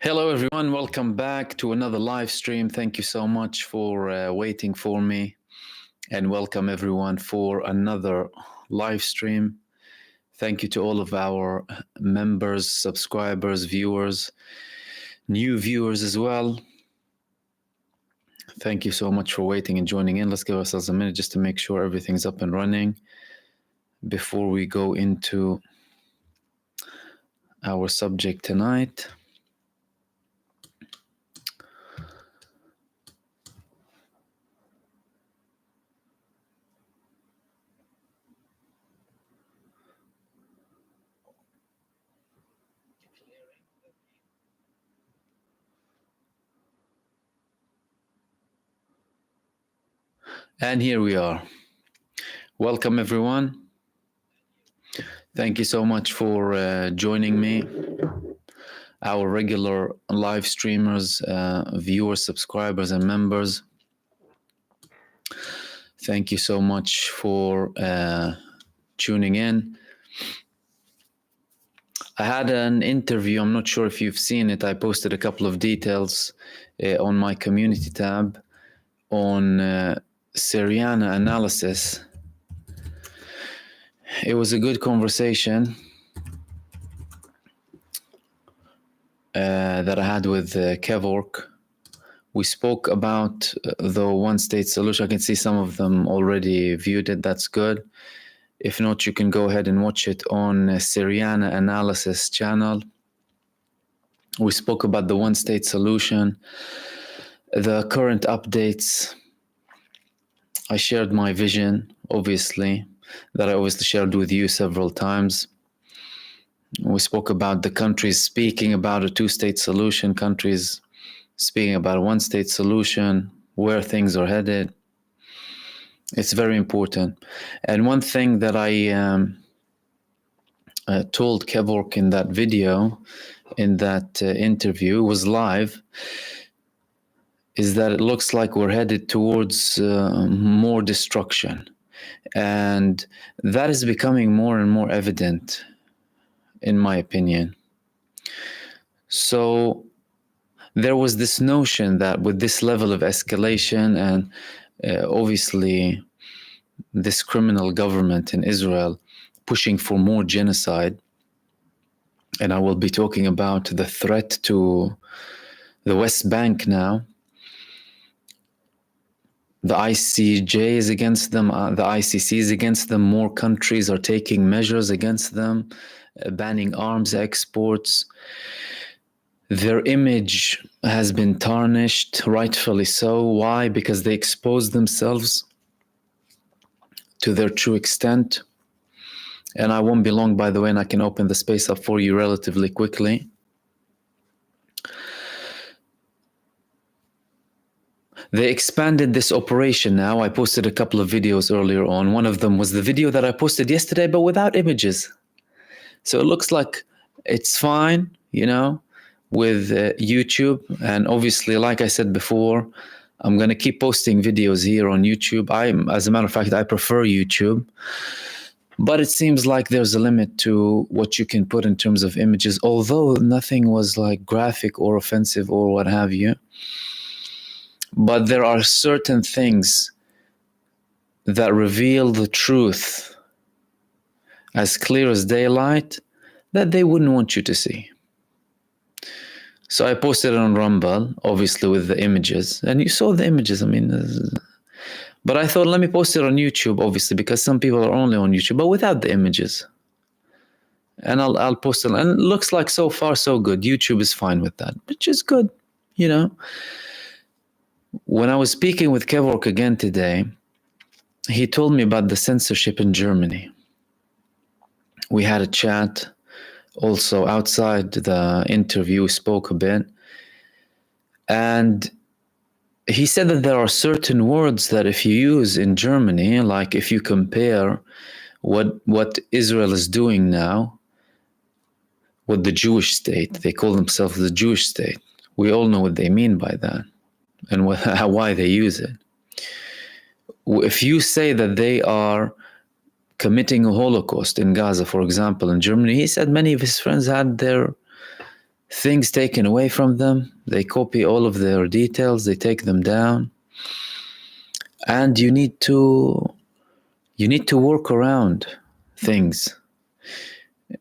Hello, everyone. Welcome back to another live stream. Thank you so much for waiting for me. And welcome, everyone, for another live stream. Thank you to all of our members, subscribers, viewers, new viewers as well. Thank you so much for waiting and joining in. Let's give ourselves a minute just to make sure everything's up and running before we go into our subject tonight. And here we are. Welcome, everyone. Thank you so much for joining me. Our regular live streamers, viewers, subscribers, and members. Thank you so much for tuning in. I had an interview. I'm not sure if you've seen it. I posted a couple of details on my community tab on Syriana analysis. It was a good conversation that I had with Kevork. We spoke about the one-state solution. I can see some of them already viewed it. That's good. If not, you can go ahead and watch it on Syriana Analysis channel. We spoke about the one-state solution, the current updates. I shared my vision, obviously, that I obviously shared with you several times. We spoke about the countries speaking about a two-state solution, countries speaking about a one-state solution, where things are headed. It's very important. And one thing that I told Kevork in that video, in that interview, was live, is that it looks like we're headed towards more destruction. And that is becoming more and more evident, in my opinion. So there was this notion that with this level of escalation and obviously this criminal government in Israel pushing for more genocide, and I will be talking about the threat to the West Bank now. The ICJ is against them, the ICC is against them, more countries are taking measures against them, banning arms exports. Their image has been tarnished, rightfully so. Why? Because they exposed themselves to their true extent. And I won't be long, by the way, and I can open the space up for you relatively quickly. They expanded this operation now. I posted a couple of videos earlier on. One of them was the video that I posted yesterday, but without images. So it looks like it's fine, you know, with YouTube. And obviously, like I said before, I'm going to keep posting videos here on YouTube. As a matter of fact, I prefer YouTube. But it seems like there's a limit to what you can put in terms of images, although nothing was like graphic or offensive or what have you. But there are certain things that reveal the truth as clear as daylight that they wouldn't want you to see. So I posted it on Rumble, obviously with the images, and you saw the images. I mean, but I thought, let me post it on YouTube, obviously, because some people are only on YouTube, but without the images. And I'll post it, and it looks like so far so good. YouTube is fine with that, which is good, you know. When I was speaking with Kevork again today, he told me about the censorship in Germany. We had a chat. Also, outside the interview, we spoke a bit. And he said that there are certain words that if you use in Germany, like if you compare what Israel is doing now with the Jewish state, they call themselves the Jewish state. We all know what they mean by that and why they use it. If you say that they are committing a Holocaust in Gaza, for example, in Germany, he said many of his friends had their things taken away from them. They copy all of their details, they take them down, and you need to work around things,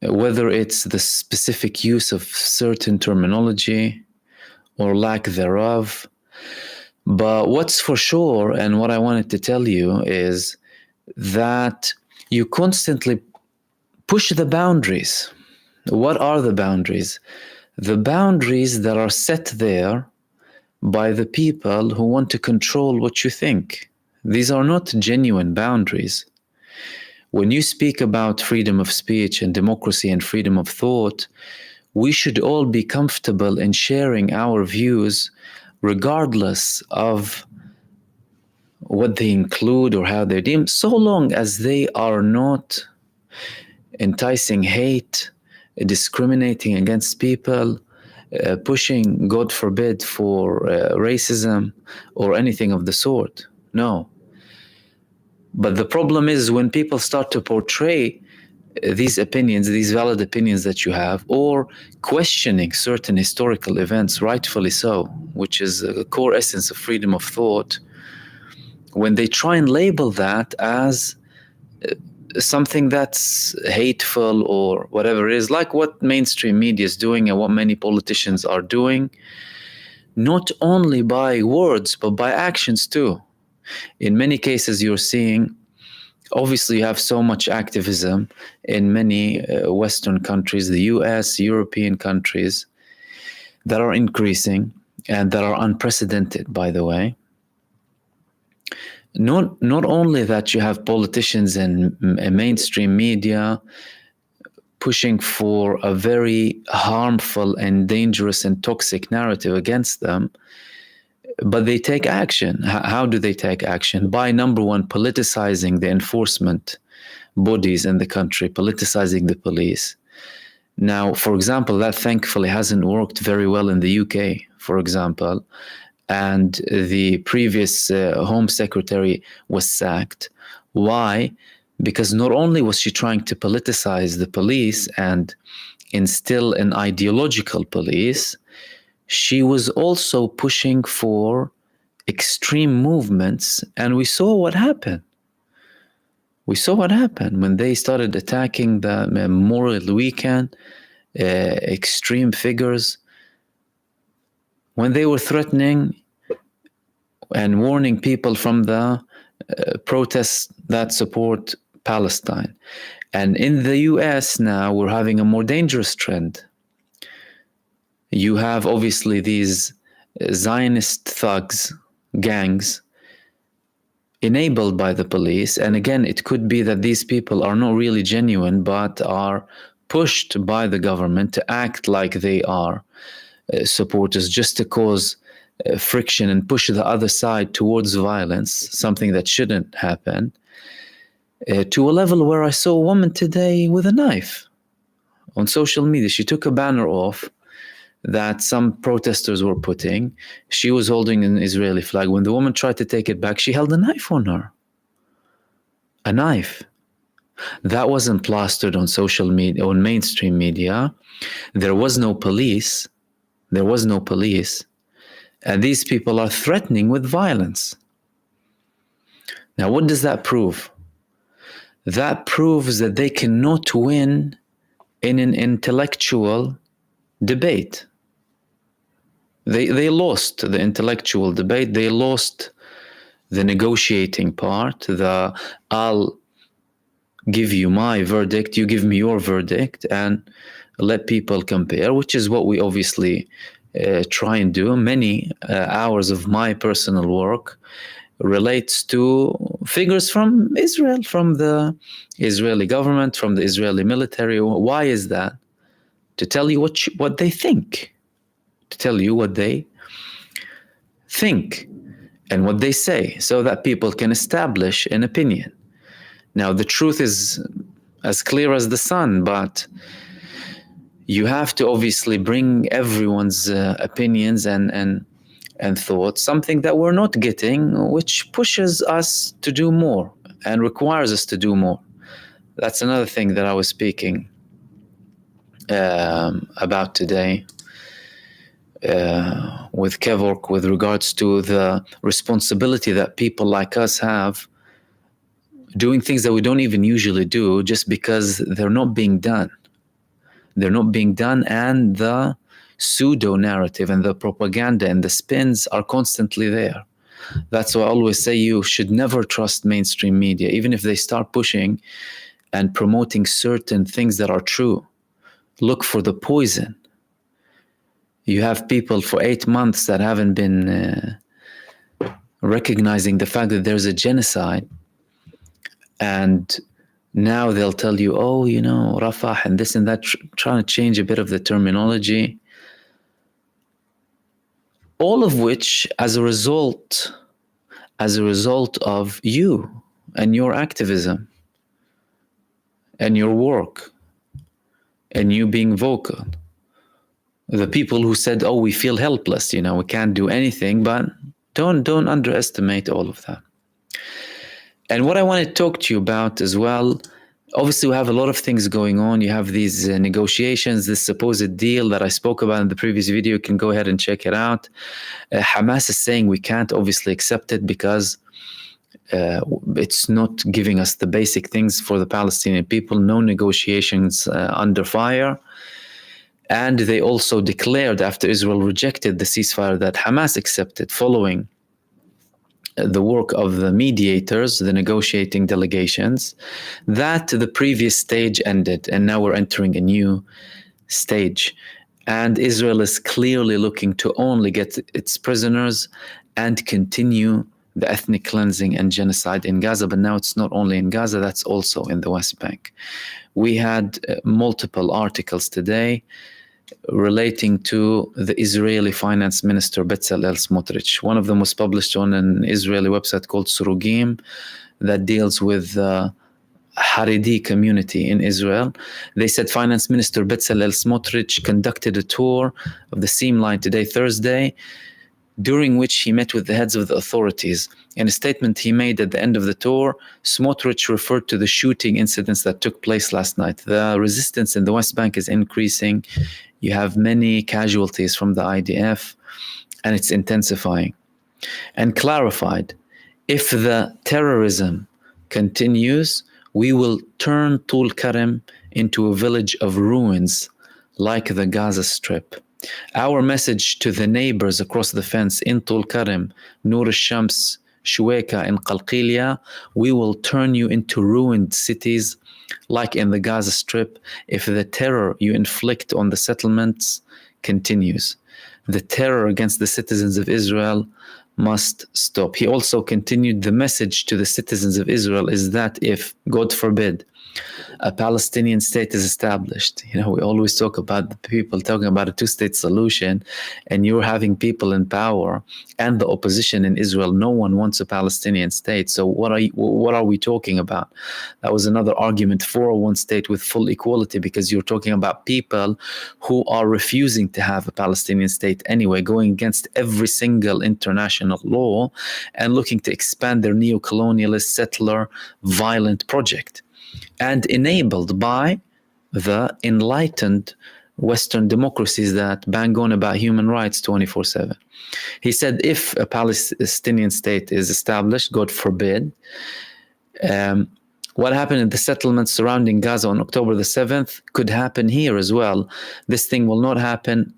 whether it's the specific use of certain terminology or lack thereof. But what's for sure, and what I wanted to tell you, is that you constantly push the boundaries. What are the boundaries? The boundaries that are set there by the people who want to control what you think. These are not genuine boundaries. When you speak about freedom of speech and democracy and freedom of thought, we should all be comfortable in sharing our views regardless of what they include or how they're deemed, so long as they are not enticing hate, discriminating against people, pushing, God forbid, for racism or anything of the sort. No. But the problem is when people start to portray these opinions, these valid opinions that you have, or questioning certain historical events, rightfully so, which is a core essence of freedom of thought, when they try and label that as something that's hateful or whatever it is, like what mainstream media is doing and what many politicians are doing, not only by words, but by actions too. In many cases, you're seeing, obviously, you have so much activism in many Western countries, the US, European countries, that are increasing and that are unprecedented, by the way. Not only that you have politicians and mainstream media pushing for a very harmful and dangerous and toxic narrative against them, but they take action. How do they take action? By, number one, politicizing the enforcement bodies in the country, politicizing the police. Now, for example, that thankfully hasn't worked very well in the UK, for example, and the previous Home Secretary was sacked. Why? Because not only was she trying to politicize the police and instill an ideological police, she was also pushing for extreme movements, and we saw what happened. We saw what happened when they started attacking the Memorial Weekend, extreme figures, when they were threatening and warning people from the protests that support Palestine. And in the US now, we're having a more dangerous trend. You have obviously these Zionist thugs, gangs, enabled by the police. And again, it could be that these people are not really genuine, but are pushed by the government to act like they are supporters, just to cause friction and push the other side towards violence, something that shouldn't happen, to a level where I saw a woman today with a knife on social media. She took a banner off that some protesters were putting. She was holding an Israeli flag. When the woman tried to take it back, she held a knife on her. A knife. That wasn't plastered on social media, on mainstream media. There was no police. There was no police. And these people are threatening with violence. Now, what does that prove? That proves that they cannot win in an intellectual debate. They lost the intellectual debate. They lost the negotiating part. I'll give you my verdict, you give me your verdict, and let people compare, which is what we obviously try and do. Many hours of my personal work relates to figures from Israel, from the Israeli government, from the Israeli military. Why is that? To tell you what they think. To tell you what they think and what they say, so that people can establish an opinion. Now, the truth is as clear as the sun, but you have to obviously bring everyone's opinions and thoughts, something that we're not getting, which pushes us to do more and requires us to do more. That's another thing that I was speaking about today. with Kevork with regards to the responsibility that people like us have doing things that we don't even usually do just because they're not being done. They're not being done, and the pseudo narrative and the propaganda and the spins are constantly there. That's why I always say you should never trust mainstream media, even if they start pushing and promoting certain things that are true. Look for the poison. You have people for 8 months that haven't been recognizing the fact that there's a genocide, and now they'll tell you, oh, you know, Rafah and this and that, trying to change a bit of the terminology. All of which, as a result of you and your activism and your work and you being vocal. The people who said, oh, we feel helpless, you know, we can't do anything, but don't underestimate all of that. And what I want to talk to you about as well, obviously we have a lot of things going on. You have these negotiations, this supposed deal that I spoke about in the previous video. You can go ahead and check it out. Hamas is saying we can't obviously accept it because it's not giving us the basic things for the Palestinian people. No negotiations under fire. And they also declared, after Israel rejected the ceasefire that Hamas accepted following the work of the mediators, the negotiating delegations, that the previous stage ended and now we're entering a new stage. And Israel is clearly looking to only get its prisoners and continue the ethnic cleansing and genocide in Gaza. But now it's not only in Gaza, that's also in the West Bank. We had multiple articles today relating to the Israeli finance minister Bezalel Smotrich. One of them was published on an Israeli website called Surugim that deals with the Haredi community in Israel. They said Finance Minister Bezalel Smotrich conducted a tour of the seam line today, Thursday, during which he met with the heads of the authorities. In a statement he made at the end of the tour, Smotrich referred to the shooting incidents that took place last night. The resistance in the West Bank is increasing. You have many casualties from the IDF, and it's intensifying. And clarified, if the terrorism continues, we will turn Tul Karim into a village of ruins like the Gaza Strip. Our message to the neighbors across the fence in Tul Karim, Nur al-Shams, Shuwaika, and Qalqilia, we will turn you into ruined cities like in the Gaza Strip if the terror you inflict on the settlements continues. The terror against the citizens of Israel must stop. He also continued, the message to the citizens of Israel is that if, God forbid, a Palestinian state is established, you know, we always talk about the people talking about a two-state solution, and you're having people in power and the opposition in Israel. No one wants a Palestinian state. So what are we talking about? That was another argument for a one state with full equality, because you're talking about people who are refusing to have a Palestinian state anyway, going against every single international law and looking to expand their neo-colonialist, settler, violent project. And enabled by the enlightened Western democracies that bang on about human rights 24/7. He said if a Palestinian state is established, God forbid, what happened in the settlements surrounding Gaza on October the 7th could happen here as well. This thing will not happen,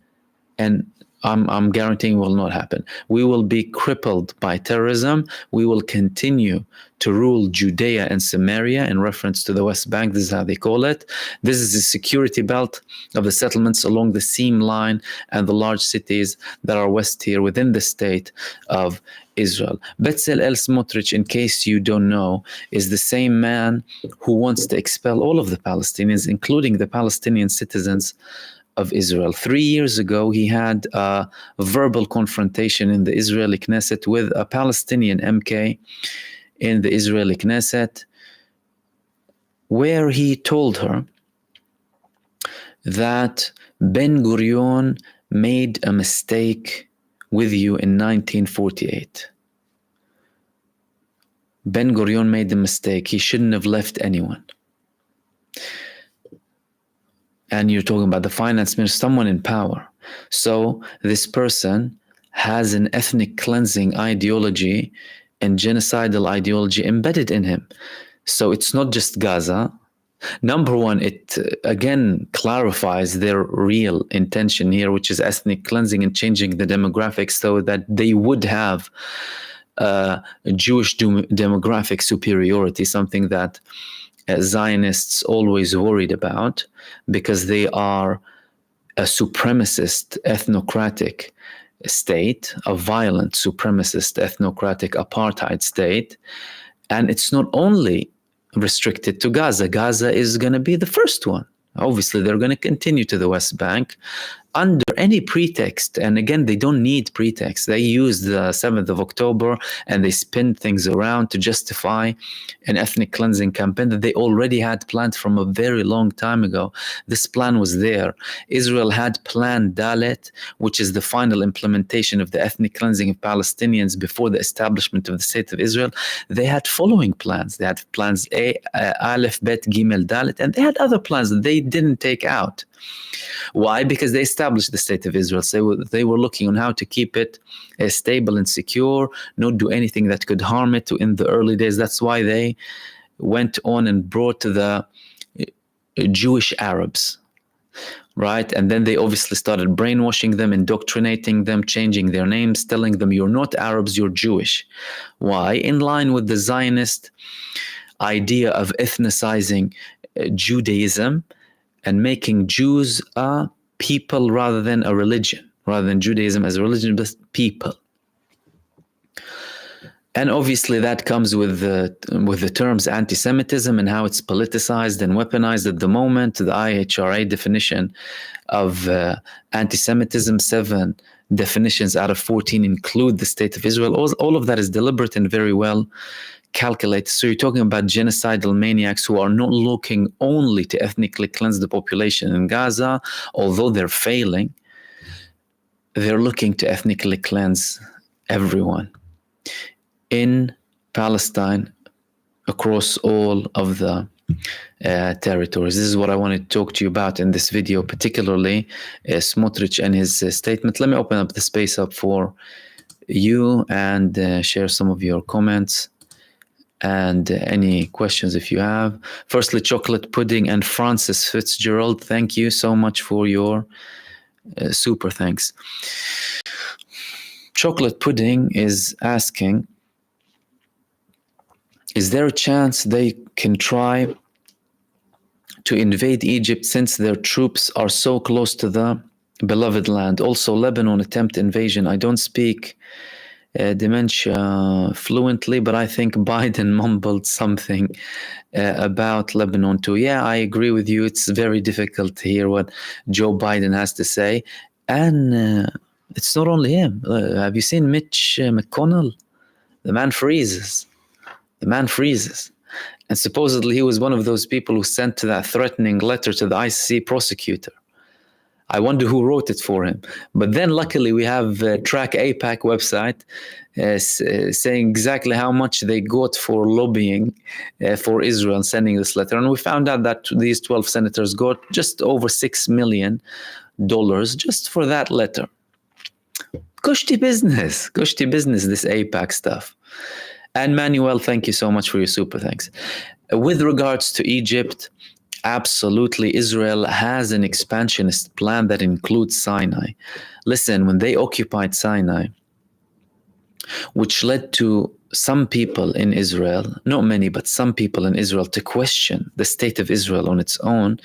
and I'm guaranteeing will not happen. We will be crippled by terrorism. We will continue to rule Judea and Samaria in reference to the West Bank. This is how they call it. This is the security belt of the settlements along the seam line and the large cities that are west here within the state of Israel. Bezalel Smotrich, in case you don't know, is the same man who wants to expel all of the Palestinians, including the Palestinian citizens of Israel. 3 years ago, he had a verbal confrontation in the Israeli Knesset with a Palestinian MK in the Israeli Knesset, where he told her that Ben Gurion made a mistake with you in 1948. Ben Gurion made the mistake. He shouldn't have left anyone. and you're talking about the finance minister, someone in power. So this person has an ethnic cleansing ideology and genocidal ideology embedded in him. So it's not just Gaza. Number one, it again clarifies their real intention here, which is ethnic cleansing and changing the demographics so that they would have Jewish demographic superiority, something that Zionists always worried about, because they are a supremacist ethnocratic state, a violent supremacist ethnocratic apartheid state. And it's not only restricted to Gaza. Gaza is going to be the first one. Obviously, they're going to continue to the West Bank under any pretext. And again, they don't need pretext. They use the 7th of October and they spin things around to justify an ethnic cleansing campaign that they already had planned from a very long time ago. This plan was there. Israel had planned Dalet, which is the final implementation of the ethnic cleansing of Palestinians before the establishment of the State of Israel. They had following plans. They had plans A, Aleph, Bet, Gimel, Dalet, and they had other plans that they didn't take out. Why? Because they established the State of Israel. So they were looking on how to keep it stable and secure, not do anything that could harm it in the early days. That's why they went on and brought the Jewish Arabs, right? And then they obviously started brainwashing them, indoctrinating them, changing their names, telling them you're not Arabs, you're Jewish. Why? In line with the Zionist idea of ethnicizing Judaism and making Jews a people rather than a religion, rather than Judaism as a religion, but people. And obviously that comes with the terms anti-Semitism and how it's politicized and weaponized at the moment. The IHRA definition of anti-Semitism, 7 definitions out of 14 include the State of Israel. All of that is deliberate and very well calculated. So you're talking about genocidal maniacs who are not looking only to ethnically cleanse the population in Gaza, although they're failing. They're looking to ethnically cleanse everyone in Palestine across all of the territories. This is what I wanted to talk to you about in this video, particularly Smotrich and his statement. Let me open up the space up for you and share some of your comments and any questions if you have. Firstly, Chocolate Pudding and Francis Fitzgerald, thank you so much for your super thanks. Chocolate Pudding is asking, is there a chance they can try to invade Egypt since their troops are so close to the beloved land? Also, Lebanon attempt invasion. I don't speak dementia fluently, but I think Biden mumbled something about Lebanon too. Yeah, I agree with you. It's very difficult to hear what Joe Biden has to say. And it's not only him. Have you seen Mitch McConnell? The man freezes. The man freezes. And supposedly he was one of those people who sent that threatening letter to the ICC prosecutor. I wonder who wrote it for him. But then luckily we have Track APAC website saying exactly how much they got for lobbying for Israel and sending this letter. And we found out that these 12 senators got just over $6 million just for that letter. Kushti business, this APAC stuff. And Manuel, thank you so much for your super thanks. With regards to Egypt, absolutely, Israel has an expansionist plan that includes Sinai. Listen, when they occupied Sinai, which led to some people in Israel, not many, but some people in Israel, to question the state of Israel on its own,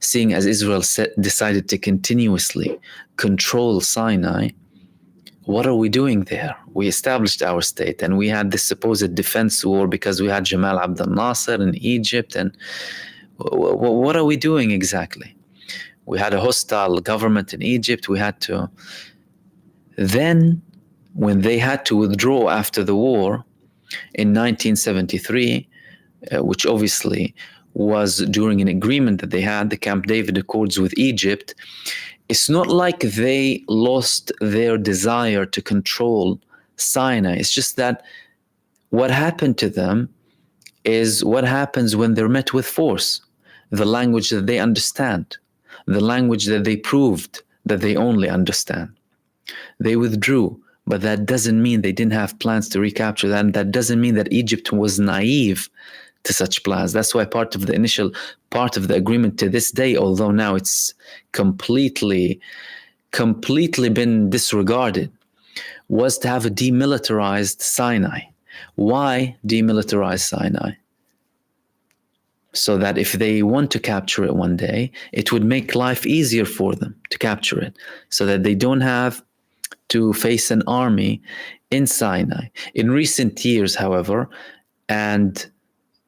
seeing as Israel decided to continuously control Sinai. What are we doing there? We established our state and we had this supposed defense war because we had Jamal Abdel Nasser in Egypt. And what are we doing exactly? We had a hostile government in Egypt. We had to. Then, when they had to withdraw after the war in 1973, which obviously was during an agreement that they had, the Camp David Accords with Egypt, it's not like they lost their desire to control Sinai. It's just that what happened to them is what happens when they're met with force, the language that they understand, the language that they proved that they only understand. They withdrew, but that doesn't mean they didn't have plans to recapture that, and that doesn't mean that Egypt was naive to such plans. That's why part of the initial part of the agreement to this day, although now it's completely been disregarded, was to have a demilitarized Sinai. Why demilitarize Sinai? So that if they want to capture it one day, it would make life easier for them to capture it, so that they don't have to face an army in Sinai. In recent years, however, and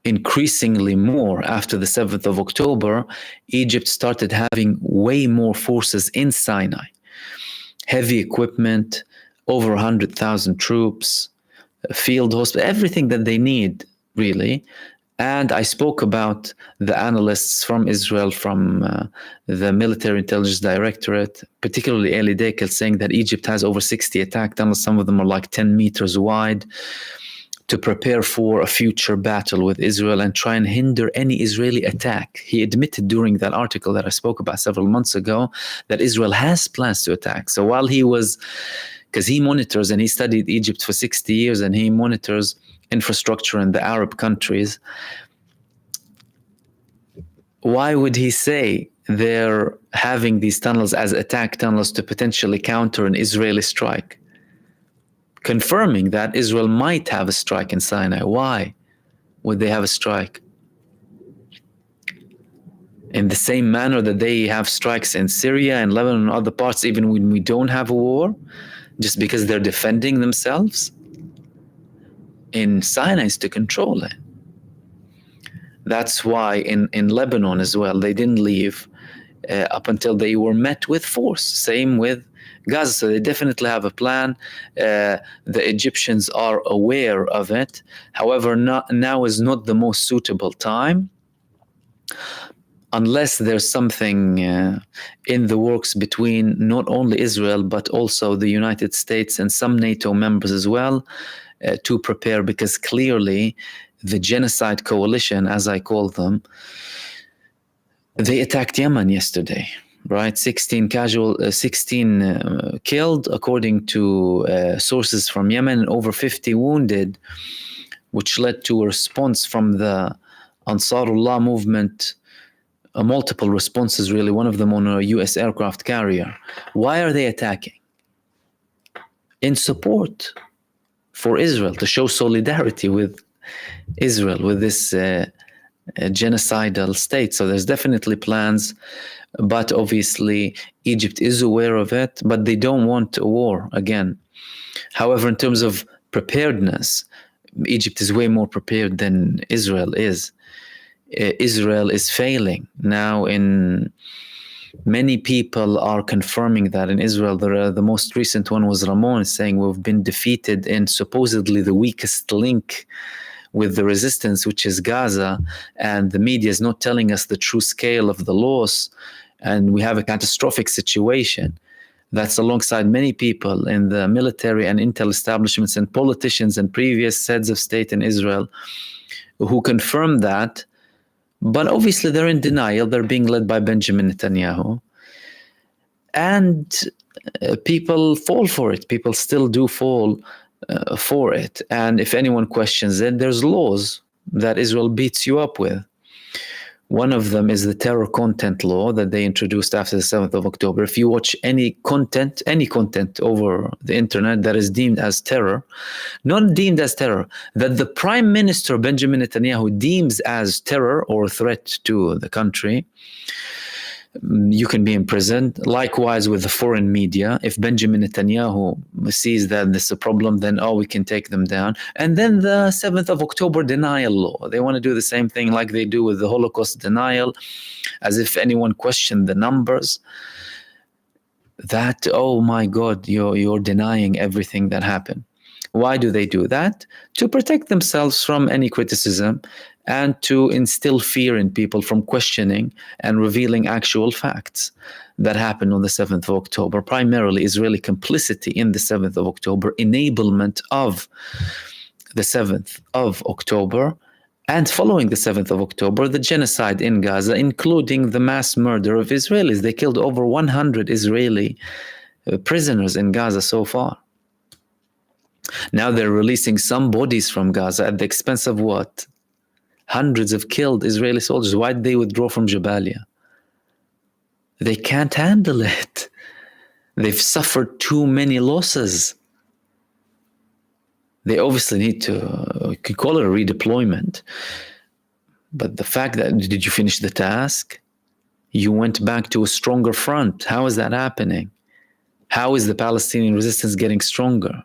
increasingly more after the 7th of October, Egypt started having way more forces in Sinai. Heavy equipment, over 100,000 troops, field hospital, everything that they need, really. And I spoke about the analysts from Israel, from the Military Intelligence Directorate, particularly Eli Dekel, saying that Egypt has over 60 attack tunnels. Some of them are like 10 meters wide, to prepare for a future battle with Israel and try and hinder any Israeli attack. He admitted during that article that I spoke about several months ago that Israel has plans to attack. So while he was, because he monitors and he studied Egypt for 60 years and he monitors infrastructure in the Arab countries, why would he say they're having these tunnels as attack tunnels to potentially counter an Israeli strike? Confirming that Israel might have a strike in Sinai. Why would they have a strike? In the same manner that they have strikes in Syria and Lebanon and other parts, even when we don't have a war, just because they're defending themselves? In Sinai is to control it. That's why in Lebanon as well, they didn't leave up until they were met with force. Same with Gaza. So they definitely have a plan. The Egyptians are aware of it. However, now is not the most suitable time, unless there's something in the works between not only Israel, but also the United States and some NATO members as well, to prepare, because clearly the genocide coalition, as I call them, they attacked Yemen yesterday, right? 16 killed, according to sources from Yemen, and over 50 wounded, which led to a response from the Ansarullah movement, multiple responses really, one of them on a US aircraft carrier. Why are they attacking? In support for Israel, to show solidarity with Israel, with this genocidal state. So there's definitely plans, but obviously Egypt is aware of it, but they don't want a war again. However, in terms of preparedness, Egypt is way more prepared than Israel is. Israel is failing now. In many people are confirming that in Israel. The most recent one was Ramon saying we've been defeated in supposedly the weakest link with the resistance, which is Gaza, and the media is not telling us the true scale of the loss, and we have a catastrophic situation. That's alongside many people in the military and intel establishments and politicians and previous heads of state in Israel who confirm that. But obviously they're in denial. They're being led by Benjamin Netanyahu. And people fall for it. People still do fall for it. And if anyone questions it, there's laws that Israel beats you up with. One of them is the terror content law that they introduced after the 7th of October. If you watch any content over the internet that is deemed as terror, not deemed as terror, that the Prime Minister Benjamin Netanyahu deems as terror or threat to the country, you can be imprisoned. Likewise with the foreign media. If Benjamin Netanyahu sees that this is a problem, then we can take them down. And then the 7th of October denial law. They want to do the same thing like they do with the Holocaust denial, as if anyone questioned the numbers. That, oh my God, you're denying everything that happened. Why do they do that? To protect themselves from any criticism and to instill fear in people from questioning and revealing actual facts that happened on the 7th of October, primarily Israeli complicity in the 7th of October, enablement of the 7th of October, And following the 7th of October, the genocide in Gaza, including the mass murder of Israelis. They killed over 100 Israeli prisoners in Gaza so far. Now they're releasing some bodies from Gaza at the expense of what? Hundreds of killed Israeli soldiers. Why did they withdraw from Jabalia? They can't handle it. They've suffered too many losses. They obviously need to, you could call it a redeployment. But the fact that, did you finish the task? You went back to a stronger front. How is that happening? How is the Palestinian resistance getting stronger?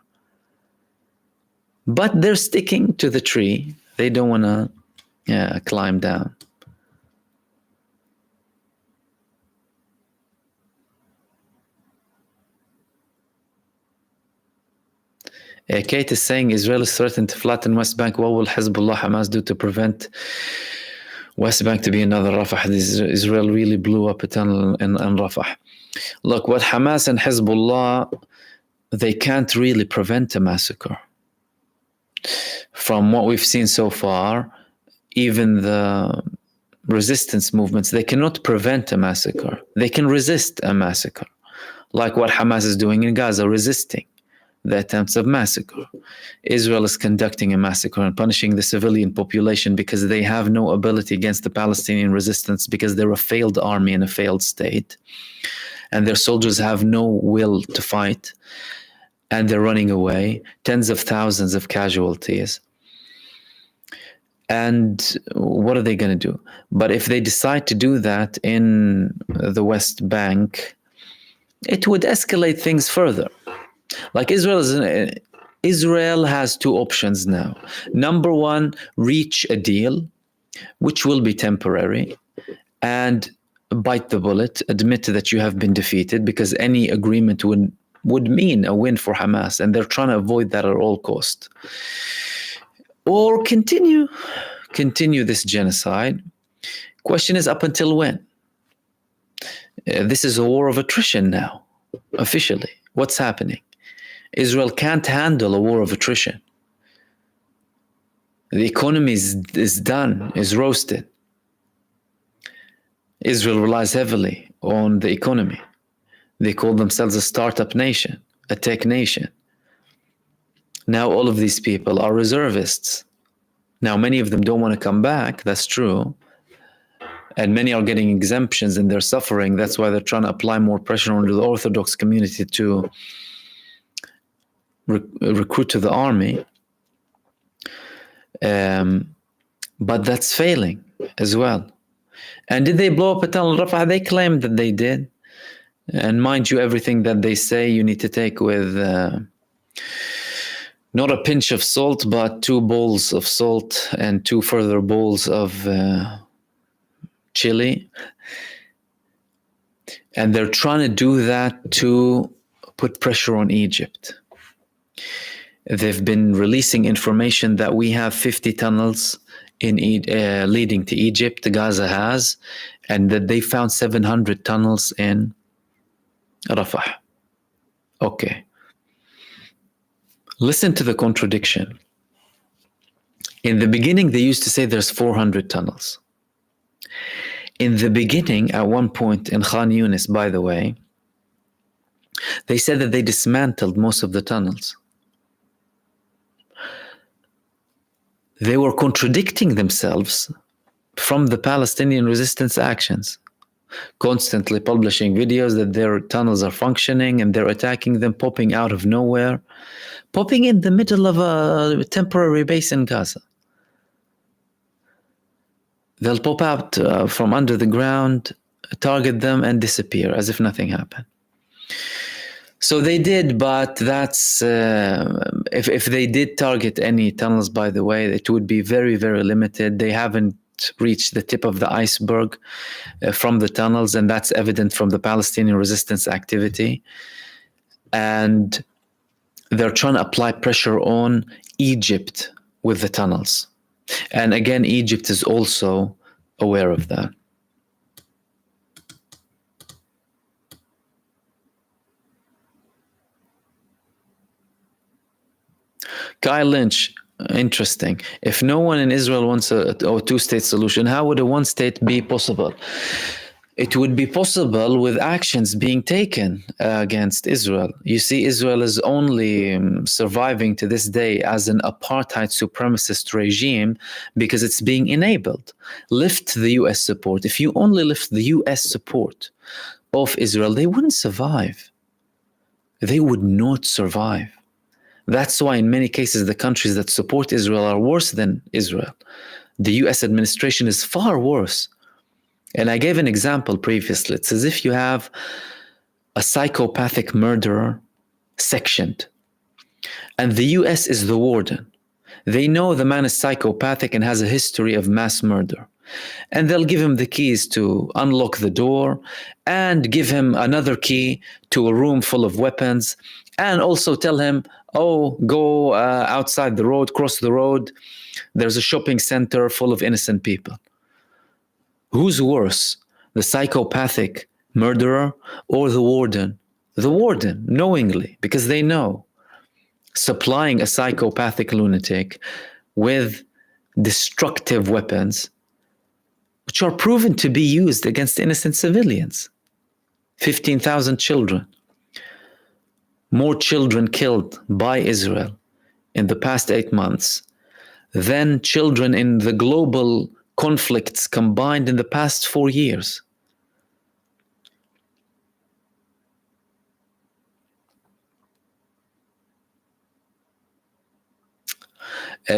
But they're sticking to the tree. They don't want to climb down. Kate is saying Israel is threatened to flatten West Bank. What will Hezbollah Hamas do to prevent West Bank to be another Rafah? Israel really blew up a tunnel in Rafah. Look, what Hamas and Hezbollah, they can't really prevent a massacre. From what we've seen so far, even the resistance movements, they cannot prevent a massacre. They can resist a massacre, like what Hamas is doing in Gaza, resisting the attempts of massacre. Israel is conducting a massacre and punishing the civilian population because they have no ability against the Palestinian resistance, because they're a failed army and a failed state, and their soldiers have no will to fight, and they're running away. Tens of thousands of casualties. And what are they going to do? But if they decide to do that in the West Bank, it would escalate things further. Like Israel has two options now. Number one, reach a deal, which will be temporary, and bite the bullet, admit that you have been defeated, because any agreement would mean a win for Hamas, and they're trying to avoid that at all cost. Or continue this genocide. Question is, up until when? This is a war of attrition now, officially. What's happening? Israel can't handle a war of attrition. The economy is done, is roasted. Israel relies heavily on the economy. They call themselves a startup nation, a tech nation. Now all of these people are reservists. Now many of them don't want to come back, that's true. And many are getting exemptions and they're suffering. That's why they're trying to apply more pressure on the Orthodox community to recruit to the army. But that's failing as well. And did they blow up a tunnel in Rafah? They claimed that they did. And mind you, everything that they say you need to take with not a pinch of salt, but 2 bowls of salt and 2 further bowls of chili. And they're trying to do that to put pressure on Egypt. They've been releasing information that we have 50 tunnels in leading to Egypt, Gaza has, and that they found 700 tunnels in Rafah. Okay. Listen to the contradiction. In the beginning, they used to say there's 400 tunnels. In the beginning, at one point in Khan Yunis, by the way, they said that they dismantled most of the tunnels. They were contradicting themselves from the Palestinian resistance actions, constantly publishing videos that their tunnels are functioning and they're attacking them, popping out of nowhere, popping in the middle of a temporary base in Gaza. They'll pop out from under the ground, target them, and disappear as if nothing happened. So they did, but that's if they did target any tunnels, by the way, it would be very, very limited. They haven't reached the tip of the iceberg from the tunnels, and that's evident from the Palestinian resistance activity. And they're trying to apply pressure on Egypt with the tunnels. And again, Egypt is also aware of that. Kyle Lynch, Interesting. If no one in Israel wants a two-state solution, how would a one-state be possible? It would be possible with actions being taken against Israel. You see, Israel is only surviving to this day as an apartheid supremacist regime because it's being enabled. Lift the US support. If you only lift the US support of Israel, they wouldn't survive. They would not survive. That's why in many cases the countries that support Israel are worse than Israel. The US administration is far worse. And I gave an example previously. It's as if you have a psychopathic murderer sectioned, and the US is the warden. They know the man is psychopathic and has a history of mass murder. And they'll give him the keys to unlock the door and give him another key to a room full of weapons and also tell him, oh, go outside the road, cross the road. There's a shopping center full of innocent people. Who's worse, the psychopathic murderer or the warden? The warden, knowingly, because they know. Supplying a psychopathic lunatic with destructive weapons, which are proven to be used against innocent civilians. 15,000 children. More children killed by Israel in the past 8 months than children in the global conflicts combined in the past 4 years.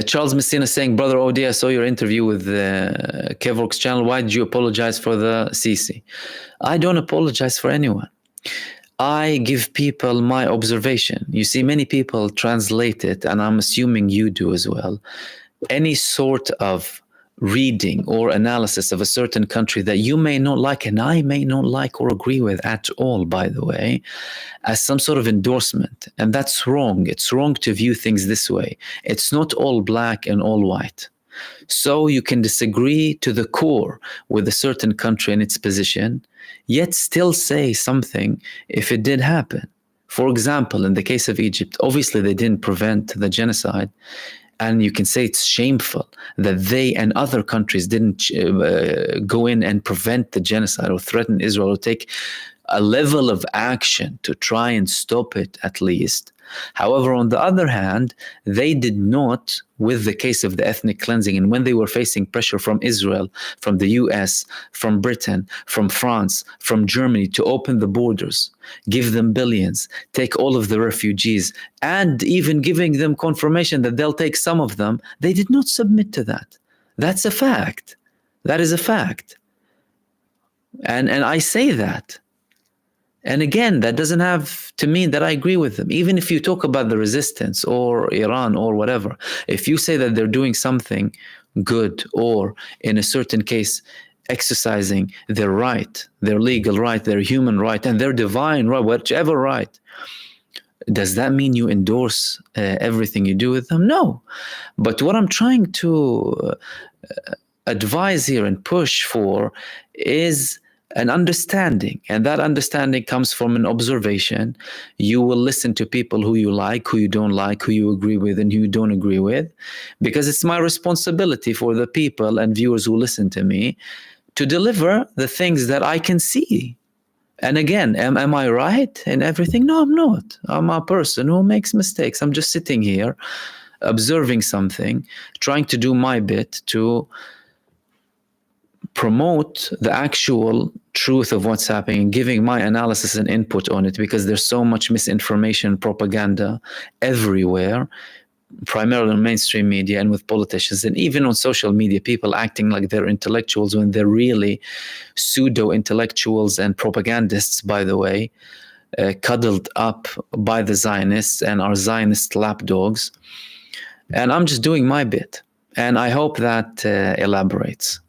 Charles Messina saying, Brother OD, I saw your interview with Kevork's channel. Why did you apologize for the Sisi? I don't apologize for anyone. I give people my observation. You see, many people translate it, and I'm assuming you do as well. Any sort of reading or analysis of a certain country that you may not like, and I may not like or agree with at all, by the way, as some sort of endorsement. And that's wrong. It's wrong to view things this way. It's not all black and all white. So you can disagree to the core with a certain country and its position, yet still say something if it did happen. For example, in the case of Egypt, obviously they didn't prevent the genocide. And you can say it's shameful that they and other countries didn't go in and prevent the genocide or threaten Israel or take a level of action to try and stop it at least. However, on the other hand, they did not with the case of the ethnic cleansing. And when they were facing pressure from Israel, from the US, from Britain, from France, from Germany to open the borders, give them billions, take all of the refugees, and even giving them confirmation that they'll take some of them, they did not submit to that. That's a fact. That is a fact. And I say that. And again, that doesn't have to mean that I agree with them. Even if you talk about the resistance or Iran or whatever, if you say that they're doing something good or in a certain case exercising their right, their legal right, their human right, and their divine right, whichever right, does that mean you endorse everything you do with them? No. But what I'm trying to advise here and push for is an understanding, and that understanding comes from an observation. You will listen to people who you like, who you don't like, who you agree with and who you don't agree with, because it's my responsibility for the people and viewers who listen to me to deliver the things that I can see. And again, am I right in everything? No, I'm not. I'm a person who makes mistakes. I'm just sitting here observing something, trying to do my bit to promote the actual truth of what's happening and giving my analysis and input on it, because there's so much misinformation, propaganda everywhere, primarily on mainstream media and with politicians, and even on social media, people acting like they're intellectuals when they're really pseudo-intellectuals and propagandists, by the way, cuddled up by the Zionists and our Zionist lapdogs. And I'm just doing my bit. And I hope that elaborates.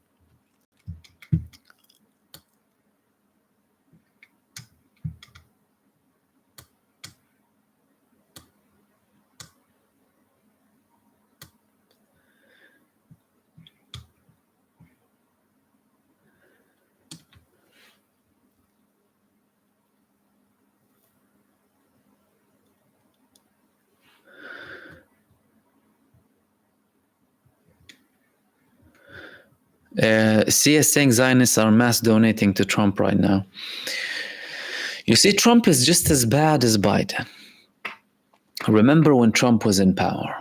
CS saying Zionists are mass donating to Trump right now. You see, Trump is just as bad as Biden. Remember when Trump was in power?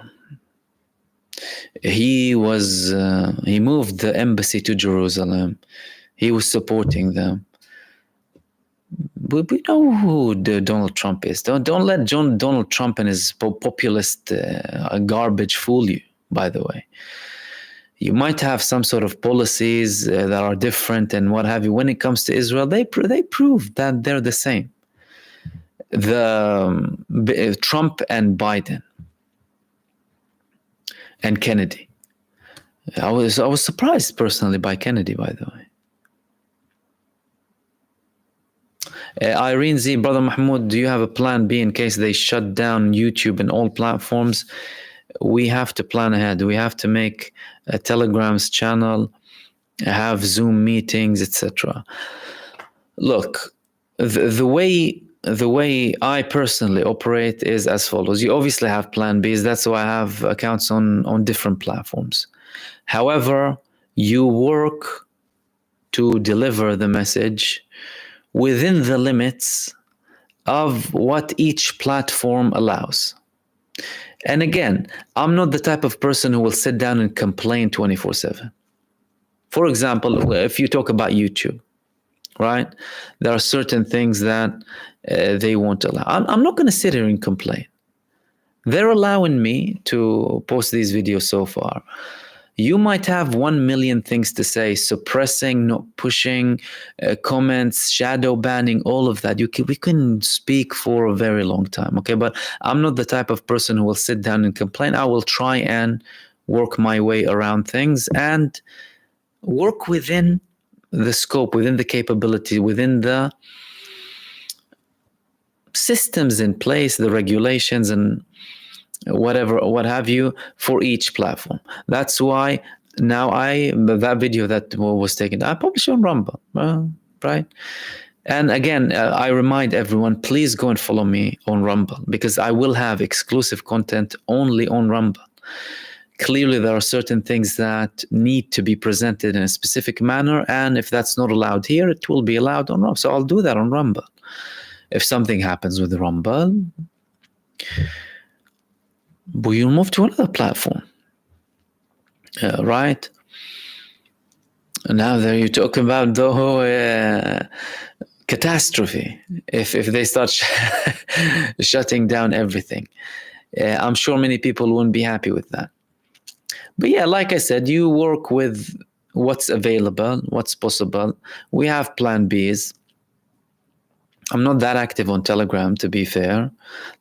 He moved the embassy to Jerusalem. He was supporting them. We know who Donald Trump is. Don't let Donald Trump and his populist garbage fool you, by the way. You might have some sort of policies that are different and what have you. When it comes to Israel, they prove that they're the same. Trump and Biden and Kennedy. I was surprised personally by Kennedy, by the way. Irene Z, Brother Mahmoud, do you have a plan B in case they shut down YouTube and all platforms? We have to plan ahead. We have to make a Telegram's channel, have Zoom meetings, etc. Look, the way I personally operate is as follows. You obviously have plan Bs. That's why I have accounts on different platforms. However, you work to deliver the message within the limits of what each platform allows. And again, I'm not the type of person who will sit down and complain 24/7. For example, if you talk about YouTube, right? There are certain things that they won't allow. I'm not going to sit here and complain. They're allowing me to post these videos so far. You might have 1 million things to say, suppressing, not pushing, comments, shadow banning, all of that. We can speak for a very long time, okay? But I'm not the type of person who will sit down and complain. I will try and work my way around things and work within the scope, within the capability, within the systems in place, the regulations and whatever, what have you, for each platform. That's why now that video that was taken, I publish on Rumble, right? And again, I remind everyone, please go and follow me on Rumble because I will have exclusive content only on Rumble. Clearly, there are certain things that need to be presented in a specific manner, and if that's not allowed here, it will be allowed on Rumble. So I'll do that on Rumble. If something happens with Rumble, we'll move to another platform, right? Now there you talk about the whole catastrophe if they start shutting down everything. I'm sure many people won't be happy with that. But yeah, like I said, you work with what's available, what's possible. We have plan Bs. I'm not that active on Telegram, to be fair.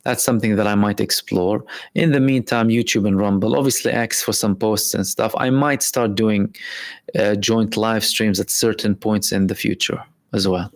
That's something that I might explore. In the meantime, YouTube and Rumble, obviously X for some posts and stuff. I might start doing joint live streams at certain points in the future as well.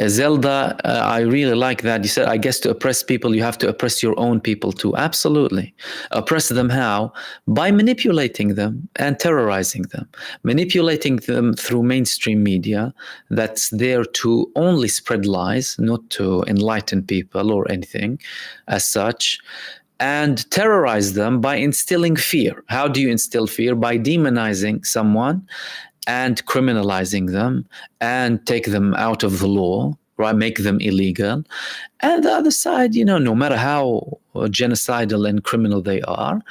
Zelda, I really like that. You said, I guess to oppress people, you have to oppress your own people too. Absolutely. Oppress them how? By manipulating them and terrorizing them. Manipulating them through mainstream media that's there to only spread lies, not to enlighten people or anything as such. And terrorize them by instilling fear. How do you instill fear? By demonizing someone and criminalizing them and take them out of the law, right? Make them illegal. And the other side, no matter how genocidal and criminal they are,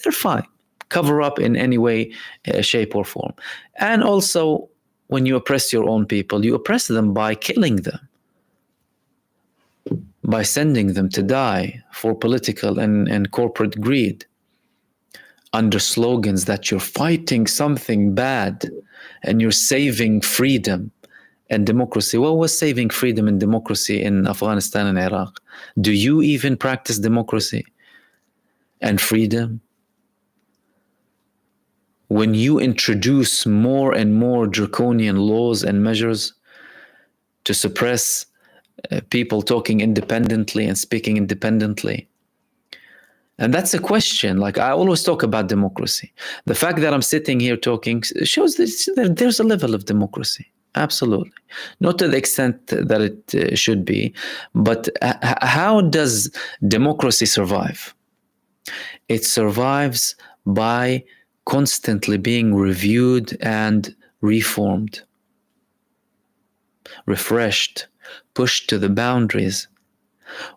they're fine. Cover up in any way, shape or form. And also, when you oppress your own people, you oppress them by killing them, by sending them to die for political and corporate greed, under slogans that you're fighting something bad and you're saving freedom and democracy. What was saving freedom and democracy in Afghanistan and Iraq? Do you even practice democracy and freedom? When you introduce more and more draconian laws and measures to suppress people talking independently and speaking independently. And that's a question. Like I always talk about democracy. The fact that I'm sitting here talking shows that there's a level of democracy. Absolutely. Not to the extent that it should be. But how does democracy survive? It survives by constantly being reviewed and reformed, refreshed, pushed to the boundaries.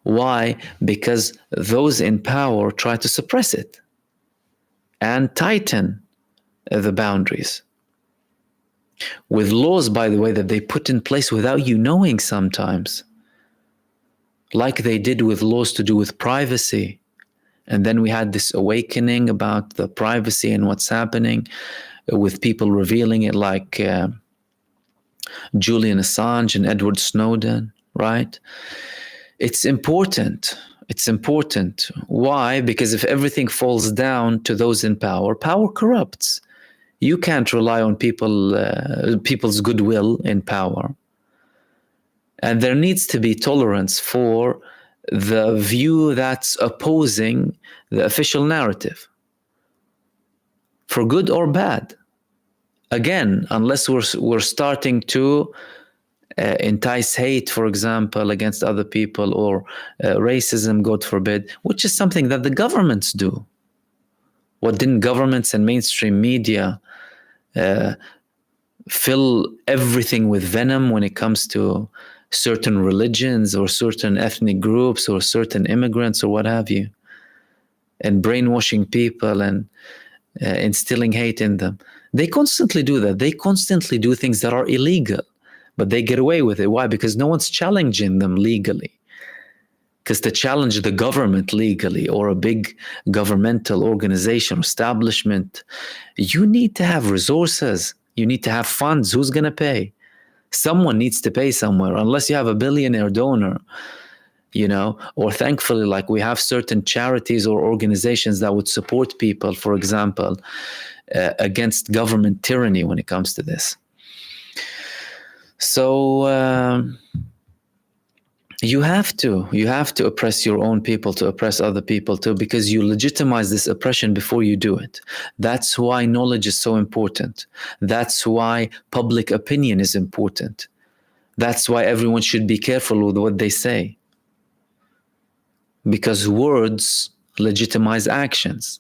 Why? Because those in power try to suppress it and tighten the boundaries with laws, by the way, that they put in place without you knowing sometimes, like they did with laws to do with privacy. And then we had this awakening about the privacy and what's happening with people revealing it, like Julian Assange and Edward Snowden, right? It's important. It's important. Why? Because if everything falls down to those in power, power corrupts. You can't rely on people's goodwill in power. And there needs to be tolerance for the view that's opposing the official narrative, for good or bad. Again, unless we're starting to entice hate, for example, against other people, or racism, God forbid, which is something that the governments do. What didn't governments and mainstream media fill everything with venom when it comes to certain religions or certain ethnic groups or certain immigrants or what have you, and brainwashing people and instilling hate in them? They constantly do that. They constantly do things that are illegal, but they get away with it. Why? Because no one's challenging them legally. Because to challenge the government legally, or a big governmental organization or establishment, you need to have resources. You need to have funds. Who's going to pay? Someone needs to pay somewhere, unless you have a billionaire donor, or thankfully, like, we have certain charities or organizations that would support people, for example, against government tyranny when it comes to this. So you have to oppress your own people to oppress other people too, because you legitimize this oppression before you do it. That's why knowledge is so important. That's why public opinion is important. That's why everyone should be careful with what they say, because words legitimize actions.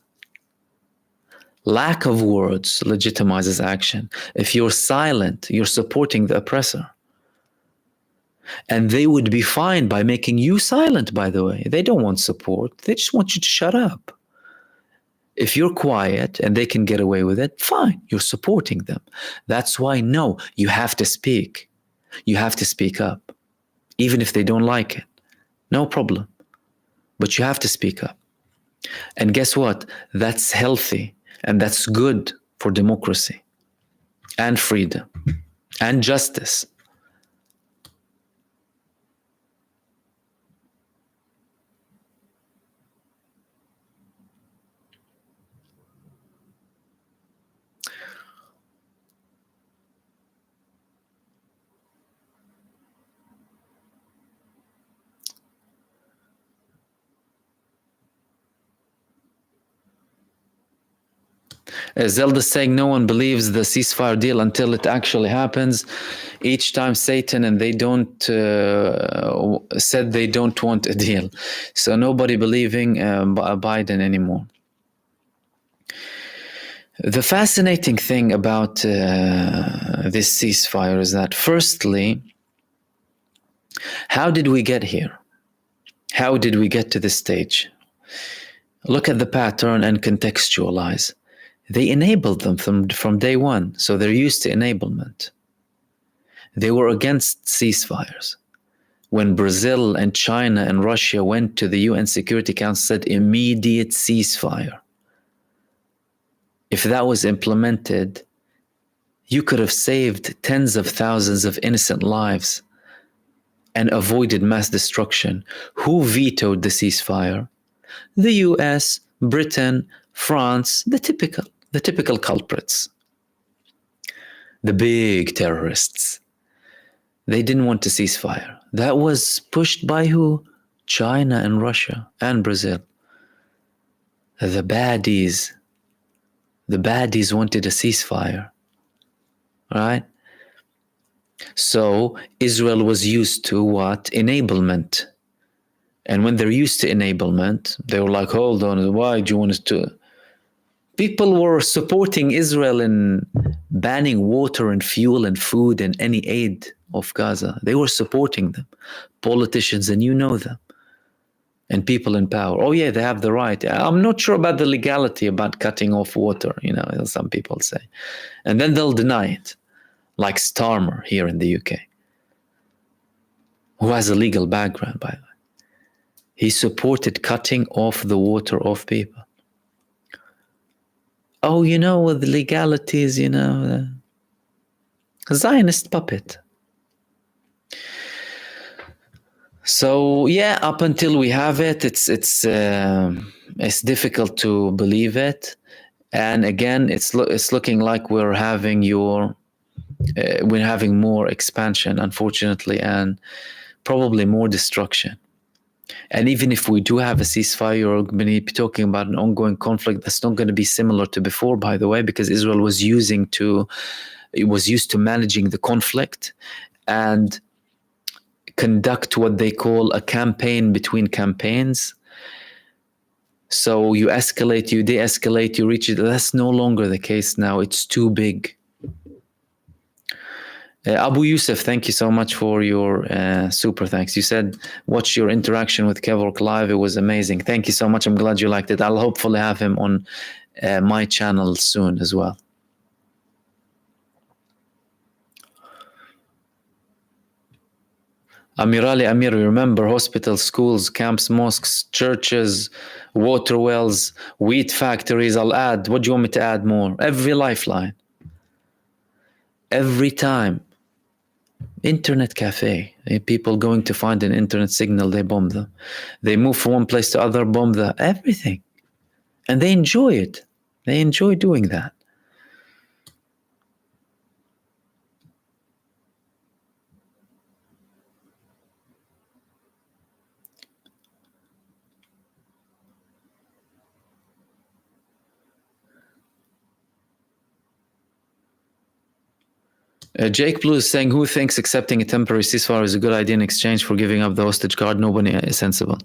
Lack of words legitimizes action. If you're silent, you're supporting the oppressor. And they would be fine by making you silent, by the way. They don't want support. They just want you to shut up. If you're quiet and they can get away with it, fine, you're supporting them. That's why, no, you have to speak. You have to speak up. Even if they don't like it, no problem. But you have to speak up. And guess what? That's healthy, and that's good for democracy and freedom and justice. Zelda's saying no one believes the ceasefire deal until it actually happens. Each time Satan and they don't said they don't want a deal. So nobody believing Biden anymore. The fascinating thing about this ceasefire is that, firstly, how did we get here? How did we get to this stage? Look at the pattern and contextualize. They enabled them from day one, so they're used to enablement. They were against ceasefires. When Brazil and China and Russia went to the UN Security Council, said immediate ceasefire. If that was implemented, you could have saved tens of thousands of innocent lives and avoided mass destruction. Who vetoed the ceasefire? The US, Britain, France, the typical culprits, the big terrorists. They didn't want to ceasefire. That was pushed by who? China and Russia and Brazil. The baddies wanted a ceasefire, right? So Israel was used to what? Enablement. And when they're used to enablement, they were like, hold on, why do you want us to? People were supporting Israel in banning water and fuel and food and any aid of Gaza. They were supporting them. Politicians, and you know them. And people in power. Oh yeah, they have the right. I'm not sure about the legality about cutting off water, some people say. And then they'll deny it. Like Starmer here in the UK, who has a legal background, by the way. He supported cutting off the water of people. Oh, with the legalities, Zionist puppet. So yeah, up until we have it, it's difficult to believe it. And again, it's looking like we're having more expansion, unfortunately, and probably more destruction. And even if we do have a ceasefire, you're going to be talking about an ongoing conflict that's not going to be similar to before, by the way, because Israel was used to managing the conflict and conduct what they call a campaign between campaigns. So you escalate, you de-escalate, you reach it. That's no longer the case now. It's too big. Abu Yusuf, thank you so much for your super thanks. You said, watch your interaction with Kevork live. It was amazing. Thank you so much. I'm glad you liked it. I'll hopefully have him on my channel soon as well. Amir, remember hospitals, schools, camps, mosques, churches, water wells, wheat factories. I'll add. What do you want me to add more? Every lifeline. Every time. Internet cafe. People going to find an internet signal, they bomb them. They move from one place to other, bomb them. Everything. And they enjoy it. They enjoy doing that. Jake Blue is saying, who thinks accepting a temporary ceasefire is a good idea in exchange for giving up the hostage guard? Nobody is sensible.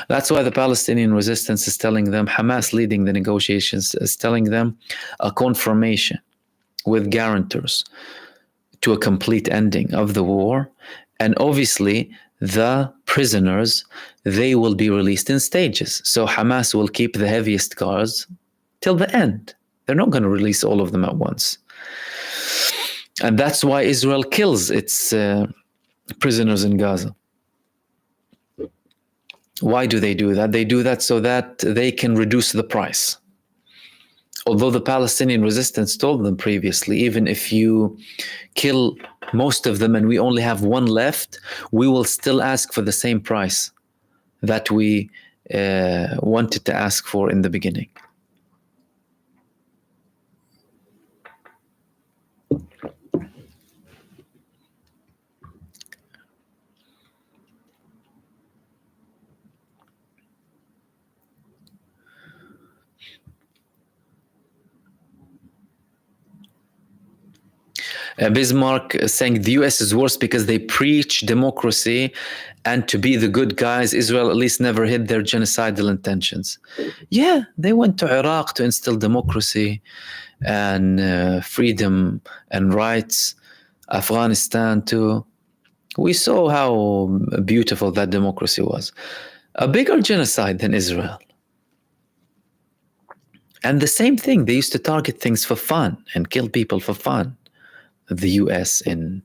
That's why the Palestinian resistance is telling them, Hamas leading the negotiations, is telling them a confirmation with guarantors to a complete ending of the war. And obviously, the prisoners, they will be released in stages. So Hamas will keep the heaviest guards till the end. They're not going to release all of them at once. And that's why Israel kills its prisoners in Gaza. Why do they do that? They do that so that they can reduce the price. Although the Palestinian resistance told them previously, even if you kill most of them and we only have one left, we will still ask for the same price that we wanted to ask for in the beginning. Bismarck saying the US is worse because they preach democracy and to be the good guys. Israel at least never hid their genocidal intentions. Yeah, they went to Iraq to instill democracy and freedom and rights. Afghanistan too. We saw how beautiful that democracy was. A bigger genocide than Israel. And the same thing, they used to target things for fun and kill people for fun. The US in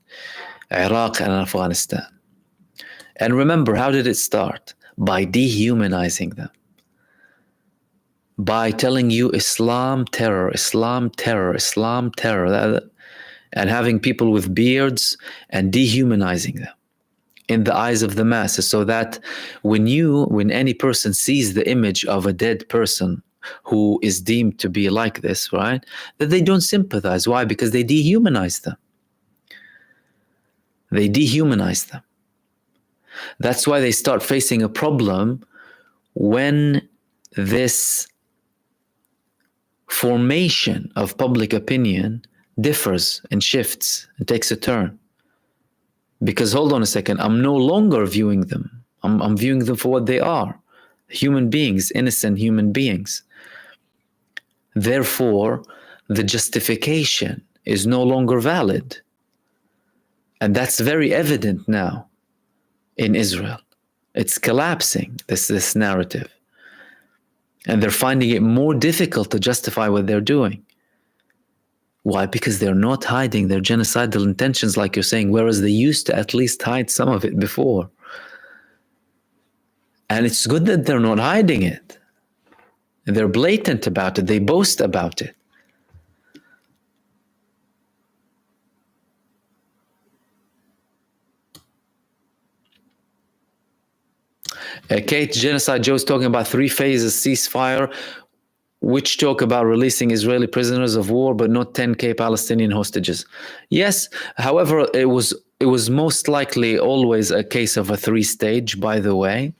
Iraq and Afghanistan. And remember, how did it start? By dehumanizing them. By telling you Islam terror, Islam terror, Islam terror, and having people with beards and dehumanizing them in the eyes of the masses, so that when any person sees the image of a dead person who is deemed to be like this, right, that they don't sympathize. Why? Because they dehumanize them. They dehumanize them. That's why they start facing a problem when this formation of public opinion differs and shifts and takes a turn. Because hold on a second, I'm no longer viewing them I'm viewing them for what they are, human beings, innocent human beings. Therefore, the justification is no longer valid. And that's very evident now in Israel. It's collapsing, this narrative. And they're finding it more difficult to justify what they're doing. Why? Because they're not hiding their genocidal intentions, like you're saying, whereas they used to at least hide some of it before. And it's good that they're not hiding it. They're blatant about it. They boast about it. Kate, Genocide Joe's talking about 3 phases ceasefire, which talk about releasing Israeli prisoners of war, but not 10K Palestinian hostages. Yes, however, it was most likely always a case of a 3-stage, by the way.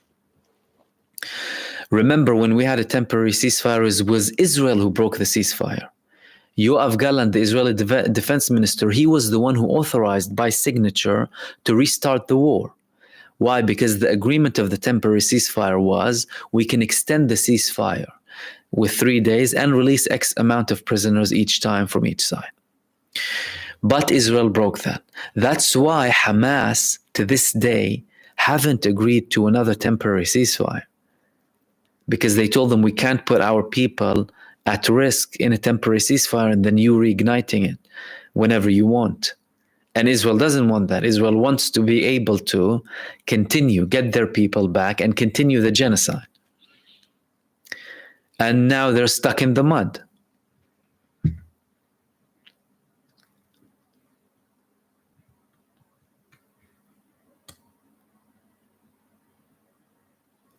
Remember, when we had a temporary ceasefire, it was Israel who broke the ceasefire. Yoav Gallant, the Israeli defense minister, he was the one who authorized by signature to restart the war. Why? Because the agreement of the temporary ceasefire was we can extend the ceasefire with 3 days and release X amount of prisoners each time from each side. But Israel broke that. That's why Hamas, to this day, haven't agreed to another temporary ceasefire. Because they told them we can't put our people at risk in a temporary ceasefire and then you reigniting it whenever you want. And Israel doesn't want that. Israel wants to be able to continue, get their people back and continue the genocide. And now they're stuck in the mud.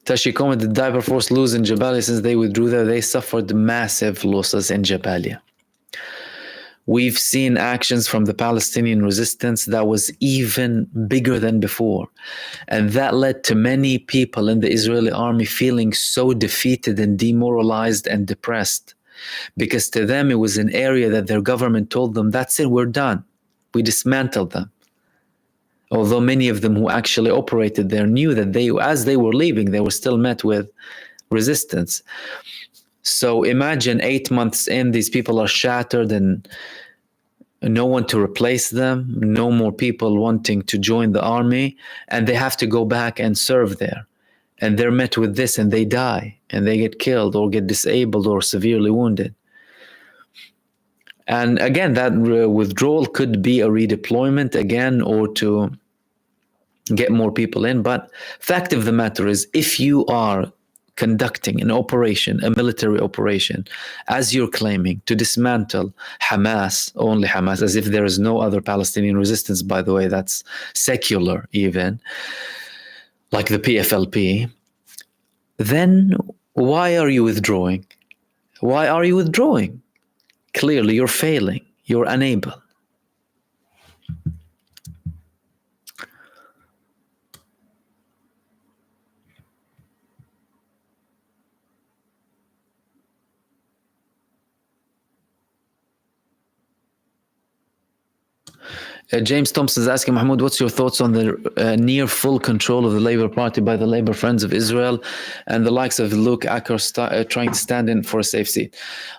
Tashi commented, the Diaper Force lose in Jabalia since they withdrew there. They suffered massive losses in Jabalia. We've seen actions from the Palestinian resistance that was even bigger than before. And that led to many people in the Israeli army feeling so defeated and demoralized and depressed. Because to them, it was an area that their government told them, that's it, we're done. We dismantled them. Although many of them who actually operated there knew that as they were leaving, they were still met with resistance. So imagine 8 months in, these people are shattered and no one to replace them, no more people wanting to join the army, and they have to go back and serve there. And they're met with this and they die and they get killed or get disabled or severely wounded. And again, that withdrawal could be a redeployment again or to get more people in. But fact of the matter is, if you are conducting an operation, a military operation, as you're claiming, to dismantle Hamas, only Hamas, as if there is no other Palestinian resistance, by the way, that's secular even, like the PFLP, then why are you withdrawing? Why are you withdrawing? Clearly, you're failing. You're unable. James Thompson is asking, Mahmoud, what's your thoughts on the near full control of the Labour Party by the Labour Friends of Israel and the likes of Luke Acker trying to stand in for a safe seat?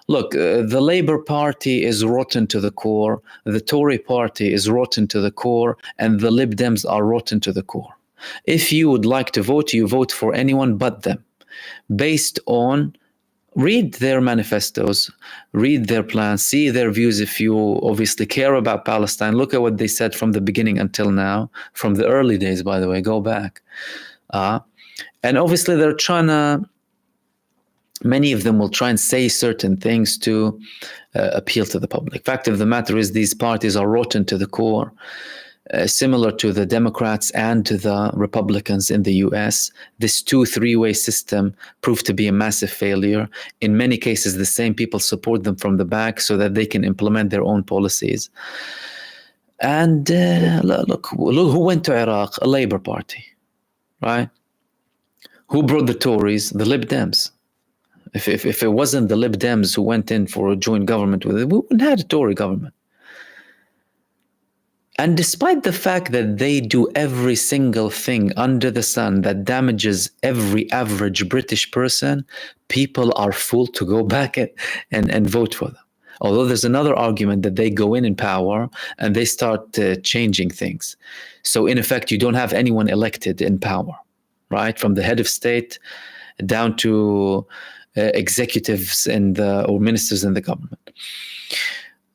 Look, the Labour Party is rotten to the core, the Tory Party is rotten to the core, and the Lib Dems are rotten to the core. If you would like to vote, you vote for anyone but them, based on read their manifestos, read their plans, see their views. If you obviously care about Palestine, look at what they said from the beginning until now, from the early days, by the way, go back. And obviously they're trying to, many of them will try and say certain things to appeal to the public. Fact of the matter is these parties are rotten to the core. Similar to the Democrats and to the Republicans in the US, this 2-3-way system proved to be a massive failure. In many cases, the same people support them from the back so that they can implement their own policies. And look who went to Iraq? A Labour Party, right? Who brought the Tories? The Lib Dems. If it wasn't the Lib Dems who went in for a joint government with it, we wouldn't have a Tory government. And despite the fact that they do every single thing under the sun that damages every average British person, people are fooled to go back and vote for them. Although there's another argument that they go in power and they start changing things. So in effect, you don't have anyone elected in power, right? From the head of state down to executives or ministers in the government.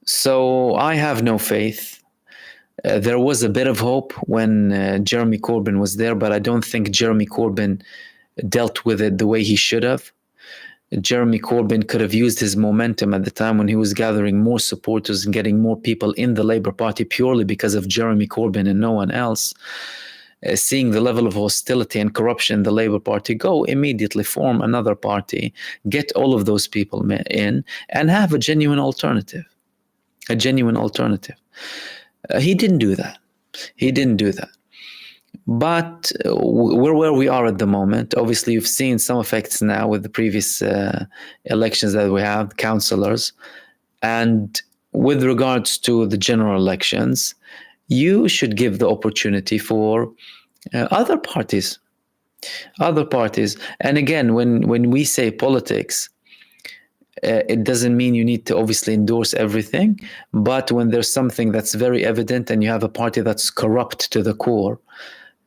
So I have no faith. There was a bit of hope when Jeremy Corbyn was there, but I don't think Jeremy Corbyn dealt with it the way he should have. Jeremy Corbyn could have used his momentum at the time when he was gathering more supporters and getting more people in the Labour Party purely because of Jeremy Corbyn and no one else. Seeing the level of hostility and corruption in the Labour Party, go immediately form another party, get all of those people in, and have a genuine alternative. A genuine alternative. He didn't do that. He didn't do that. But we're where we are at the moment. Obviously, you've seen some effects now with the previous elections that we have, councillors. And with regards to the general elections, you should give the opportunity for other parties. Other parties. And again, when we say politics, it doesn't mean you need to obviously endorse everything, but when there's something that's very evident and you have a party that's corrupt to the core,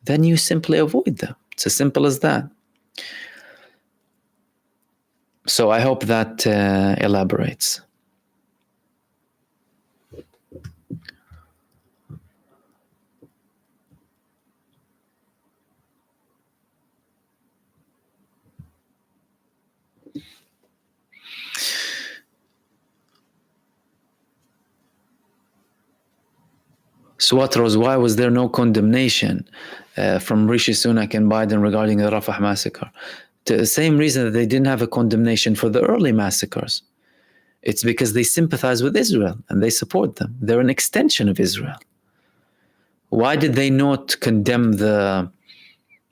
then you simply avoid them. It's as simple as that. So I hope that elaborates. Swatros, why was there no condemnation from Rishi Sunak and Biden regarding the Rafah massacre? The same reason that they didn't have a condemnation for the early massacres. It's because they sympathize with Israel and they support them. They're an extension of Israel. Why did they not condemn the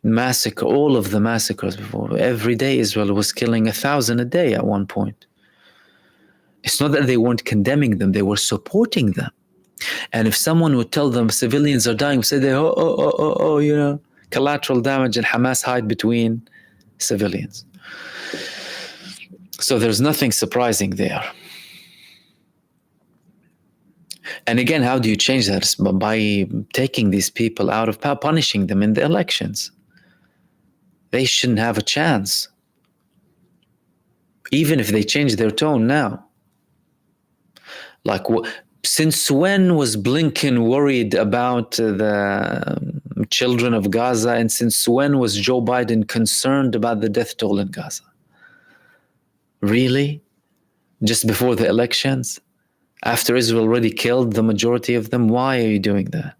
massacre, all of the massacres before? Every day Israel was killing 1,000 a day at one point. It's not that they weren't condemning them, they were supporting them. And if someone would tell them civilians are dying, say they, collateral damage, and Hamas hide between civilians. So there's nothing surprising there. And again, how do you change that? It's by taking these people out of power, punishing them in the elections. They shouldn't have a chance, even if they change their tone now. Like, since when was Blinken worried about the children of Gaza? And since when was Joe Biden concerned about the death toll in Gaza? Really? Just before the elections? After Israel already killed the majority of them? Why are you doing that?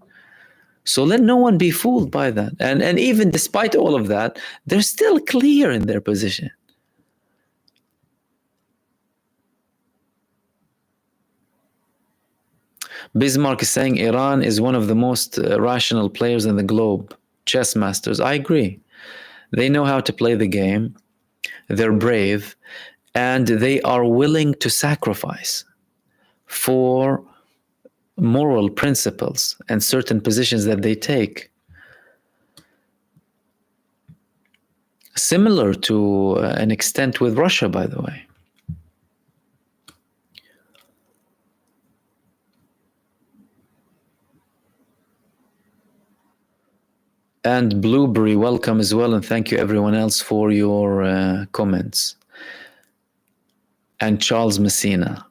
So let no one be fooled by that. And even despite all of that, they're still clear in their position. Bismarck is saying Iran is one of the most rational players in the globe. Chess masters. I agree. They know how to play the game. They're brave. And they are willing to sacrifice for moral principles and certain positions that they take. Similar to an extent with Russia, by the way. And Blueberry, welcome as well, and thank you everyone else for your comments. And Charles Messina.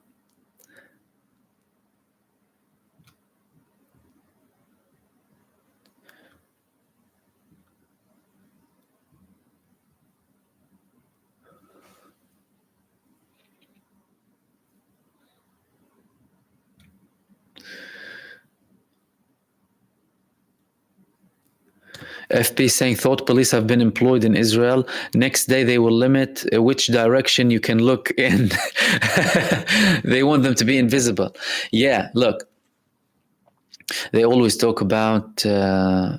FP saying thought police have been employed in Israel. Next day they will limit which direction you can look in. They want them to be invisible. Yeah, look, they always talk about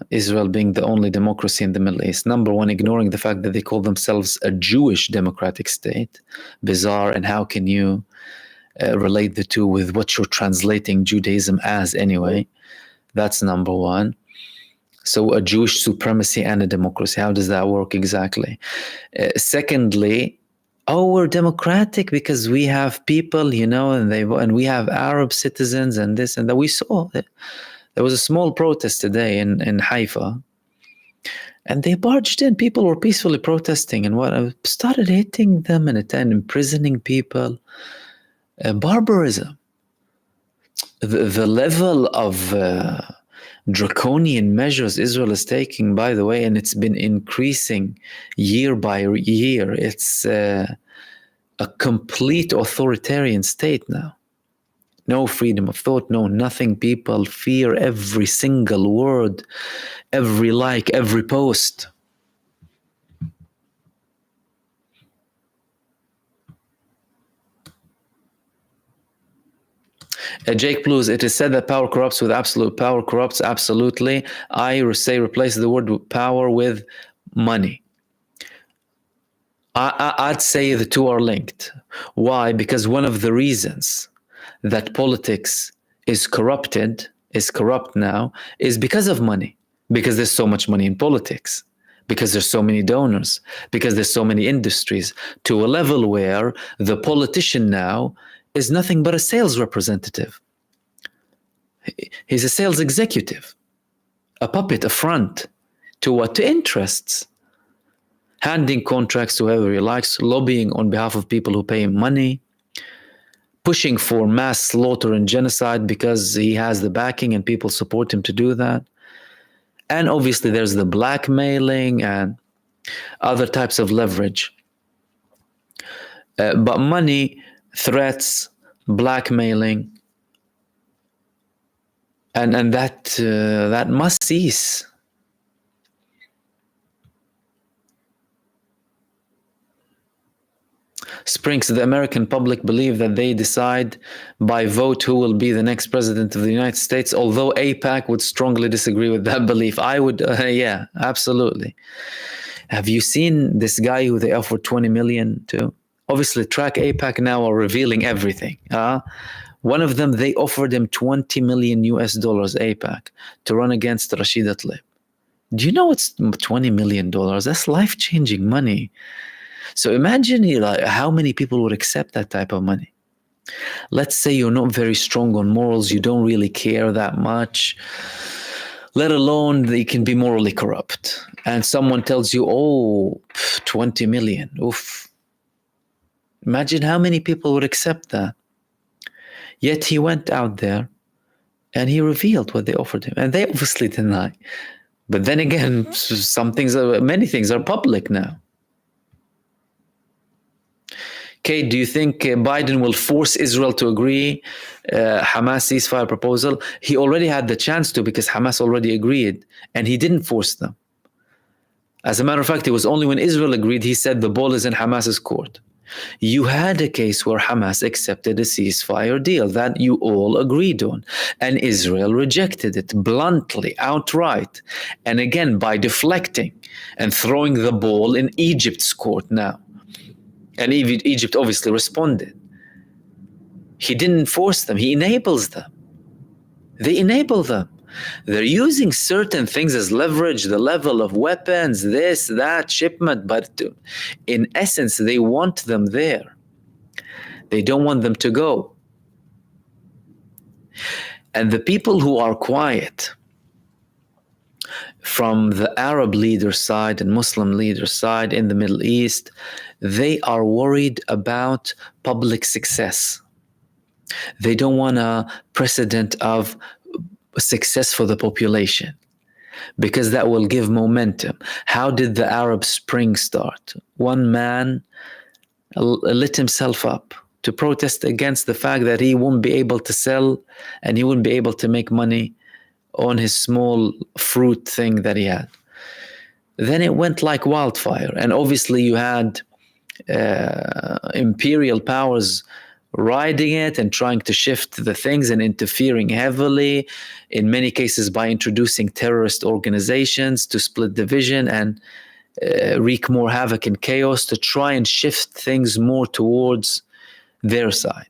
Israel being the only democracy in the Middle East. Number one, ignoring the fact that they call themselves a Jewish democratic state. Bizarre, and how can you relate the two with what you're translating Judaism as anyway? That's number one. So a Jewish supremacy and a democracy. How does that work exactly? Secondly, we're democratic because we have people, and we have Arab citizens and this and that. We saw it. There was a small protest today in Haifa, and they barged in. People were peacefully protesting, and started hitting them and imprisoning people. Barbarism. The level of draconian measures Israel is taking, by the way, and it's been increasing year by year. It's a complete authoritarian state now. No freedom of thought, no nothing. People fear every single word, every like, every post. Jake Blues, it is said that power corrupts with absolute power corrupts. Absolutely. I say replace the word power with money. I'd say the two are linked. Why? Because one of the reasons that politics is corrupt now, is because of money. Because there's so much money in politics. Because there's so many donors. Because there's so many industries. To a level where the politician now is nothing but a sales representative. He's a sales executive. A puppet, a front. To what? To interests. Handing contracts to whoever he likes, lobbying on behalf of people who pay him money, pushing for mass slaughter and genocide because he has the backing and people support him to do that. And obviously there's the blackmailing and other types of leverage. But money, threats, blackmailing, and that must cease. Springs, the American public believe that they decide by vote who will be the next president of the United States, although AIPAC would strongly disagree with that belief. I would, yeah, absolutely. Have you seen this guy who they offered 20 million to? Obviously, Track AIPAC now are revealing everything. One of them, they offered him $20 million AIPAC to run against Rashid Tlaib. Do you know what's $20 million? That's life-changing money. So imagine how many people would accept that type of money. Let's say you're not very strong on morals, you don't really care that much, let alone that you can be morally corrupt. And someone tells you, 20 million, oof. Imagine how many people would accept that. Yet he went out there and he revealed what they offered him. And they obviously deny. But then again, many things are public now. Kate, do you think Biden will force Israel to agree Hamas ceasefire proposal? He already had the chance to, because Hamas already agreed, and he didn't force them. As a matter of fact, it was only when Israel agreed, he said the ball is in Hamas's court. You had a case where Hamas accepted a ceasefire deal that you all agreed on, and Israel rejected it bluntly, outright, and again by deflecting and throwing the ball in Egypt's court now. And Egypt obviously responded. He didn't force them. He enables them. They enable them. They're using certain things as leverage, the level of weapons, this, that, shipment. But in essence, they want them there. They don't want them to go. And the people who are quiet, from the Arab leader side and Muslim leader side in the Middle East, they are worried about public success. They don't want a precedent of success for the population, because that will give momentum. How did the Arab Spring start? One man lit himself up to protest against the fact that he won't be able to sell and he wouldn't be able to make money on his small fruit thing that he had. Then it went like wildfire. And obviously you had imperial powers riding it and trying to shift the things and interfering heavily, in many cases by introducing terrorist organizations to split the vision and wreak more havoc and chaos to try and shift things more towards their side.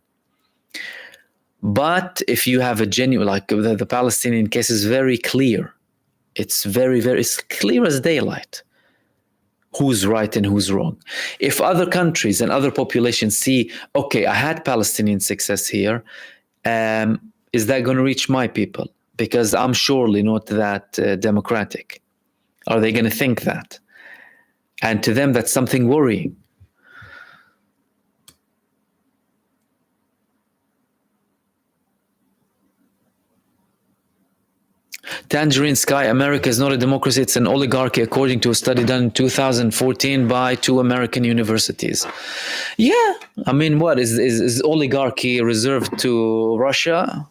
But if you have a genuine, like the Palestinian case is very clear. It's very, very, it's clear as daylight who's right and who's wrong. If other countries and other populations see, okay, I had Palestinian success here, is that going to reach my people? Because I'm surely not that democratic. Are they going to think that? And to them, that's something worrying. Tangerine Sky, America is not a democracy, it's an oligarchy, according to a study done in 2014 by 2 American universities. Yeah, I mean, what is oligarchy reserved to Russia?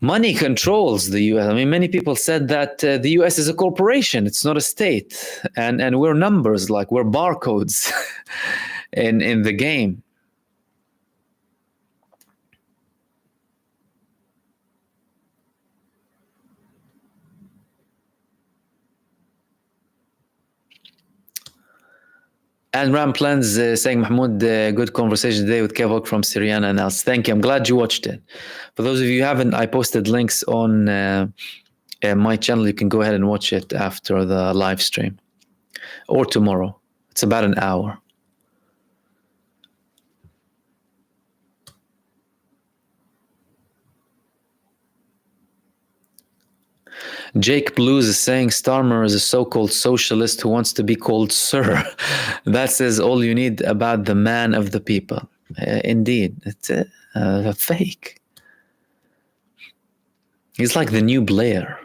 Money controls the US. I mean, many people said that the US is a corporation, it's not a state. And we're numbers, like we're barcodes in the game. And Ram Plans saying, Mahmoud, good conversation today with Kevok from Syriana and else. Thank you. I'm glad you watched it. For those of you who haven't, I posted links on my channel. You can go ahead and watch it after the live stream or tomorrow. It's about an hour. Jake Blues is saying Starmer is a so-called socialist who wants to be called sir. That says all you need about the man of the people. Indeed, it's a fake. He's like the new Blair.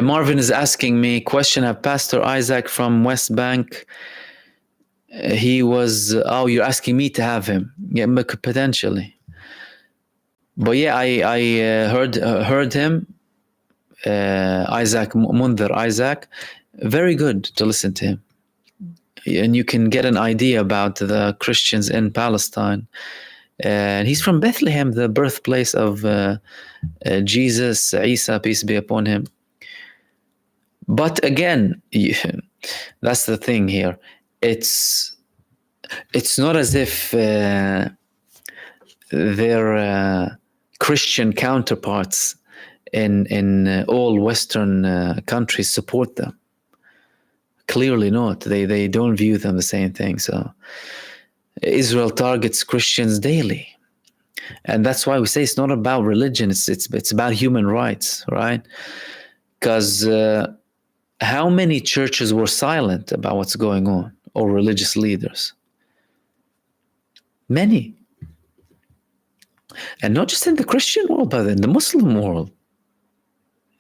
Marvin is asking me, question of Pastor Isaac from West Bank. He was, you're asking me to have him. Yeah, potentially. But yeah, I heard him, Isaac, Mundhir Isaac. Very good to listen to him. And you can get an idea about the Christians in Palestine. And he's from Bethlehem, the birthplace of Jesus, Isa, peace be upon him. But again, that's the thing here. It's not as if their Christian counterparts in all Western countries support them. Clearly not. They don't view them the same thing. So Israel targets Christians daily. And that's why we say it's not about religion. It's about human rights, right? Because how many churches were silent about what's going on, or religious leaders? Many. And not just in the Christian world, but in the Muslim world.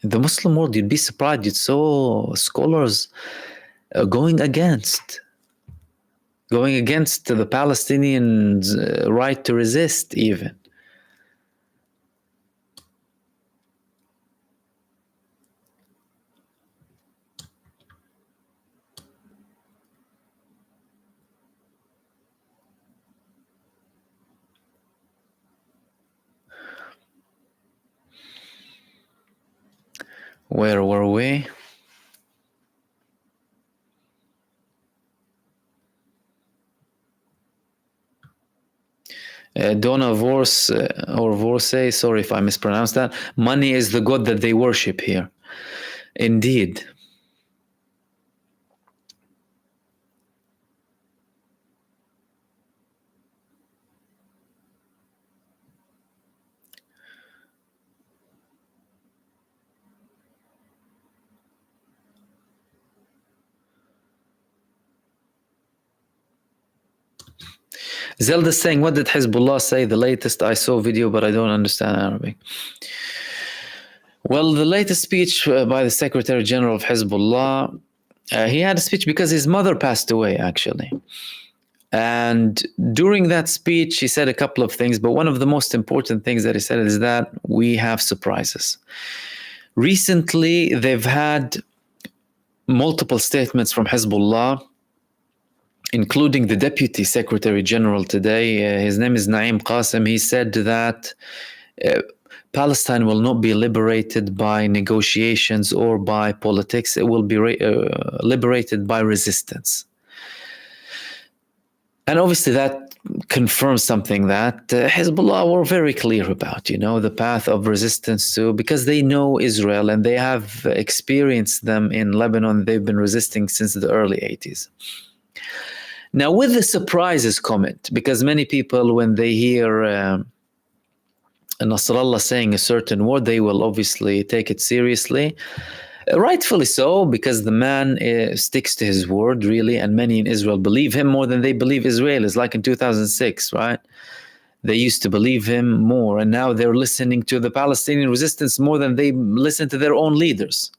In the Muslim world, you'd be surprised. You'd saw scholars going against the Palestinians' right to resist, even. Where were we? Donna Vorse, or Vorse, sorry if I mispronounced that. Money is the god that they worship here. Indeed. Zelda saying, what did Hezbollah say? The latest, I saw video, but I don't understand Arabic. Well, the latest speech by the Secretary General of Hezbollah, he had a speech because his mother passed away, actually. And during that speech, he said a couple of things, but one of the most important things that he said is that we have surprises. Recently, they've had multiple statements from Hezbollah, including the Deputy Secretary General today. His name is Naim Qasim. He said that Palestine will not be liberated by negotiations or by politics. It will be liberated by resistance. And obviously that confirms something that Hezbollah were very clear about, the path of resistance to, because they know Israel and they have experienced them in Lebanon. They've been resisting since the early 80s. Now, with the surprises comment, because many people, when they hear Nasrallah saying a certain word, they will obviously take it seriously. Rightfully so, because the man sticks to his word, really, and many in Israel believe him more than they believe Israelis, like in 2006, right? They used to believe him more, and now they're listening to the Palestinian resistance more than they listen to their own leaders.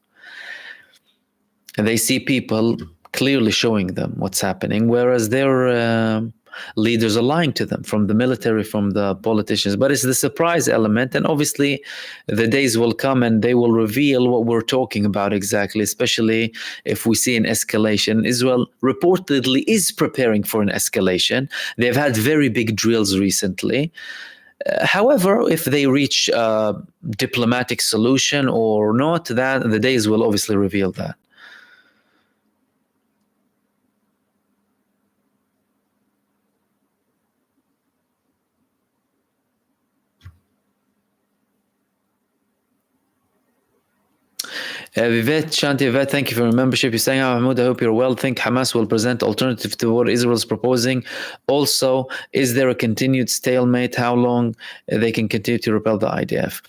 And they see people clearly showing them what's happening, whereas their leaders are lying to them, from the military, from the politicians. But it's the surprise element, and obviously the days will come and they will reveal what we're talking about exactly, especially if we see an escalation. Israel reportedly is preparing for an escalation. They've had very big drills recently. However, if they reach a diplomatic solution or not, that the days will obviously reveal that. Vivek, Shanti Vivek, thank you for your membership. You're saying, Mahmoud, I hope you're well. Think Hamas will present alternative to what Israel is proposing. Also, is there a continued stalemate? How long they can continue to repel the IDF?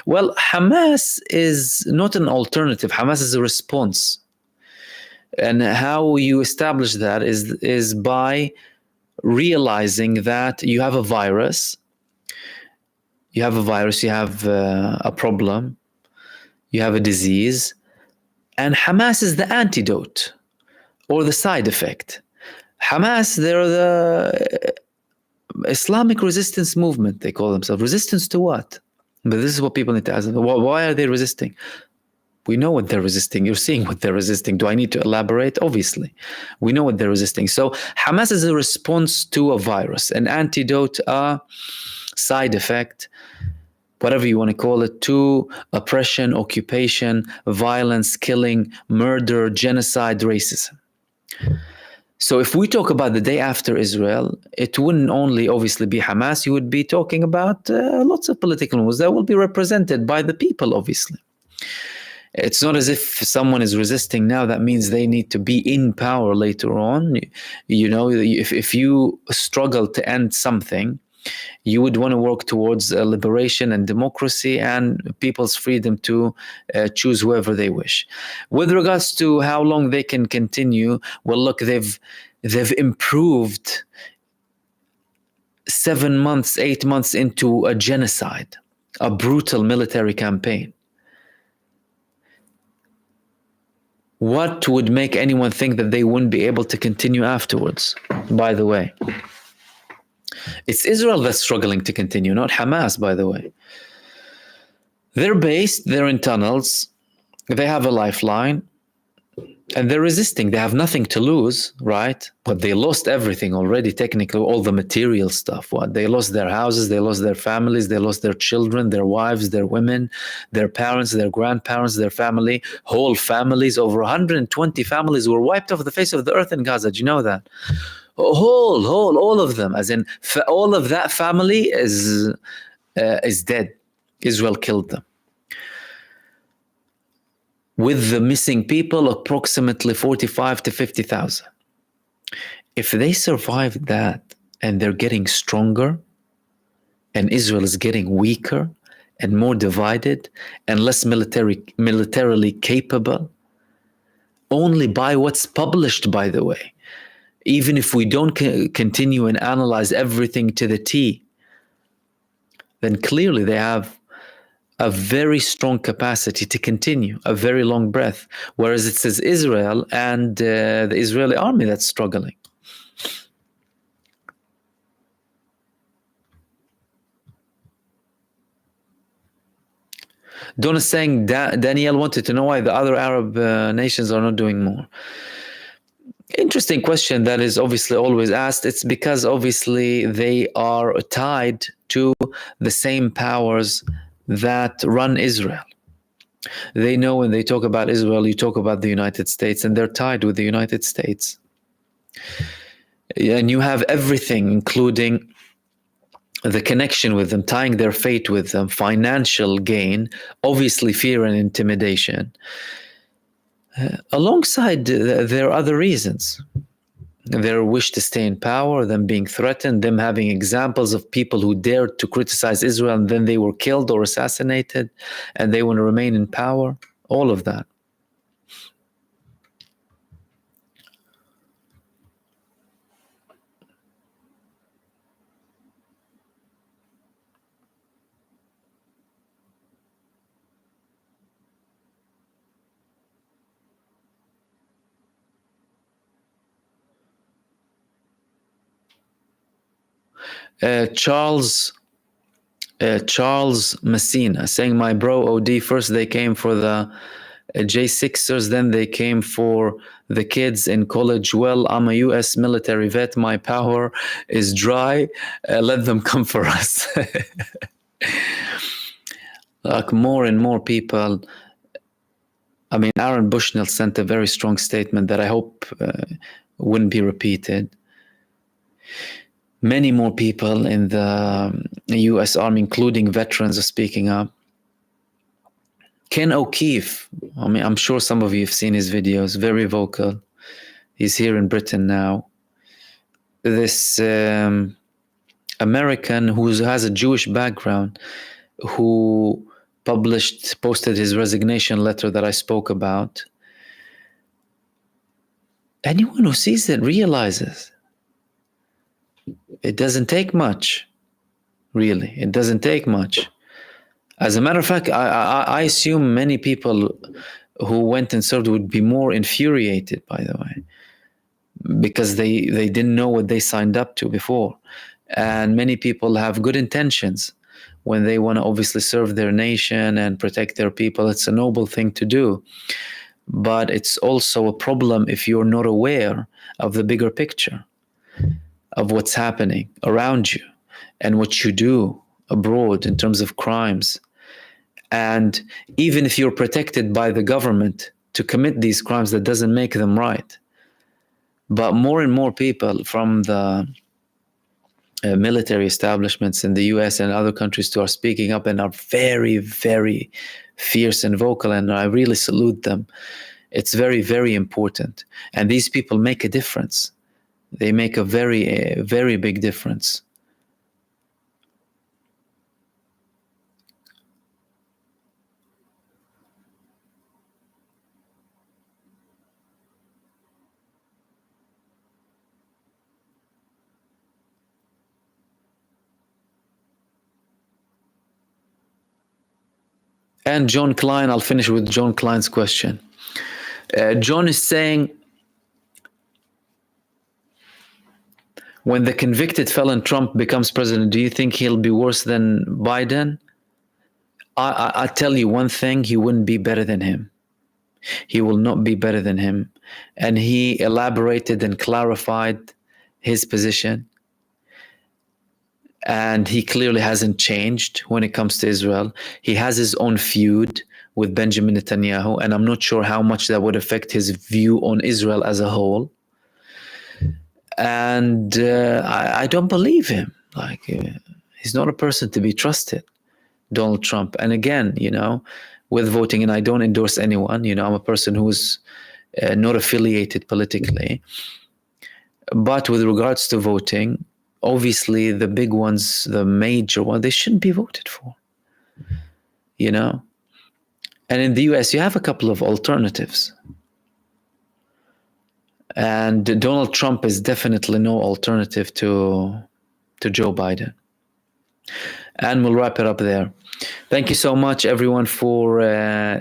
Well, Hamas is not an alternative. Hamas is a response. And how you establish that is by realizing that you have a virus. You have a problem. You have a disease, and Hamas is the antidote or the side effect. Hamas, they're the Islamic resistance movement, they call themselves. Resistance to what? But this is what people need to ask. Why are they resisting? We know what they're resisting. You're seeing what they're resisting. Do I need to elaborate? Obviously. We know what they're resisting. So Hamas is a response to a virus, an antidote, a side effect, whatever you want to call it, to oppression, occupation, violence, killing, murder, genocide, racism. So if we talk about the day after Israel, it wouldn't only obviously be Hamas, you would be talking about lots of political movements that will be represented by the people, obviously. It's not as if someone is resisting now, that means they need to be in power later on. If you struggle to end something, you would want to work towards liberation and democracy and people's freedom to choose whoever they wish. With regards to how long they can continue, well, look, they've improved 7 months, 8 months into a genocide, a brutal military campaign. What would make anyone think that they wouldn't be able to continue afterwards, by the way? It's Israel that's struggling to continue, not Hamas, by the way. They're based, they're in tunnels, they have a lifeline, and they're resisting. They have nothing to lose, right? But they lost everything already, technically, all the material stuff. What? They lost their houses, they lost their families, they lost their children, their wives, their women, their parents, their grandparents, their family, whole families. Over 120 families were wiped off the face of the earth in Gaza. Do you know that? All of them, as in all of that family is dead. Israel killed them. With the missing people, approximately 45 to 50,000. If they survive that and they're getting stronger, and Israel is getting weaker and more divided and less militarily capable, only by what's published, by the way, even if we don't continue and analyze everything to the T, then clearly they have a very strong capacity to continue, a very long breath. Whereas it says Israel and the Israeli army that's struggling. Don is saying Danielle wanted to know why the other Arab nations are not doing more. Interesting question that is obviously always asked. It's because obviously they are tied to the same powers that run Israel. They know when they talk about Israel, you talk about the United States, and they're tied with the United States. And you have everything, including the connection with them, tying their fate with them, financial gain, obviously fear and intimidation, alongside their other reasons. Their wish to stay in power, them being threatened, them having examples of people who dared to criticize Israel and then they were killed or assassinated, and they want to remain in power, all of that. Charles Messina saying, my bro OD, first they came for the J6ers, then they came for the kids in college. Well, I'm a US military vet, my power is dry, let them come for us. Like more and more people, I mean, Aaron Bushnell sent a very strong statement that I hope wouldn't be repeated. Many more people in the US Army, including veterans, are speaking up. Ken O'Keefe, I mean, I'm sure some of you have seen his videos, very vocal. He's here in Britain now. This American who has a Jewish background, who posted his resignation letter that I spoke about. Anyone who sees it realizes it doesn't take much, really. It doesn't take much. As a matter of fact, I assume many people who went and served would be more infuriated, by the way, because they didn't know what they signed up to before. And many people have good intentions when they want to obviously serve their nation and protect their people. It's a noble thing to do. But it's also a problem if you're not aware of the bigger picture, of what's happening around you and what you do abroad in terms of crimes. And even if you're protected by the government to commit these crimes, that doesn't make them right. But more and more people from the military establishments in the US and other countries too are speaking up and are very, very fierce and vocal, and I really salute them. It's very, very important. And these people make a difference. They make a very, very big difference. And John Klein, I'll finish with John Klein's question. John is saying, when the convicted felon Trump becomes president, do you think he'll be worse than Biden? I tell you one thing, he wouldn't be better than him. He will not be better than him. And he elaborated and clarified his position. And he clearly hasn't changed when it comes to Israel. He has his own feud with Benjamin Netanyahu, and I'm not sure how much that would affect his view on Israel as a whole. And I don't believe him. Like, he's not a person to be trusted, Donald Trump. And again, with voting, and I don't endorse anyone, I'm a person who's not affiliated politically. But with regards to voting, obviously the big ones, the major ones, they shouldn't be voted for, And in the US, you have a couple of alternatives. And Donald Trump is definitely no alternative to Joe Biden. And we'll wrap it up there. Thank you so much, everyone, for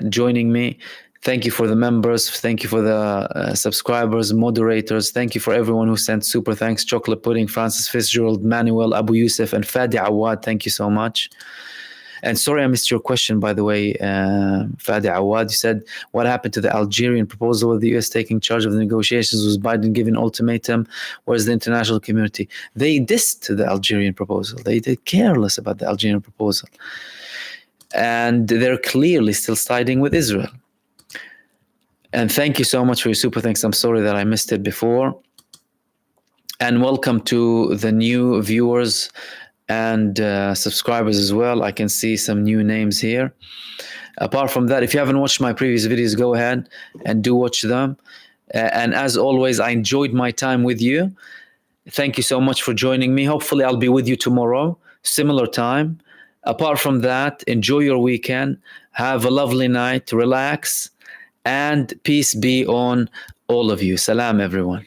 joining me. Thank you for the members. Thank you for the subscribers, moderators. Thank you for everyone who sent super thanks. Chocolate Pudding, Francis Fitzgerald, Manuel, Abu Yusuf, and Fadi Awad. Thank you so much. And sorry, I missed your question, by the way, Fadi Awad. You said, what happened to the Algerian proposal with the US taking charge of the negotiations? Was Biden given ultimatum? Where's the international community? They dissed the Algerian proposal. They're careless about the Algerian proposal. And they're clearly still siding with Israel. And thank you so much for your super thanks. I'm sorry that I missed it before. And welcome to the new viewers and subscribers as well. I can see some new names here. Apart from that, if you haven't watched my previous videos, go ahead and do watch them. And as always, I enjoyed my time with you. Thank you so much for joining me. Hopefully, I'll be with you tomorrow, similar time. Apart from that, enjoy your weekend. Have a lovely night. Relax. And peace be on all of you. Salam, everyone.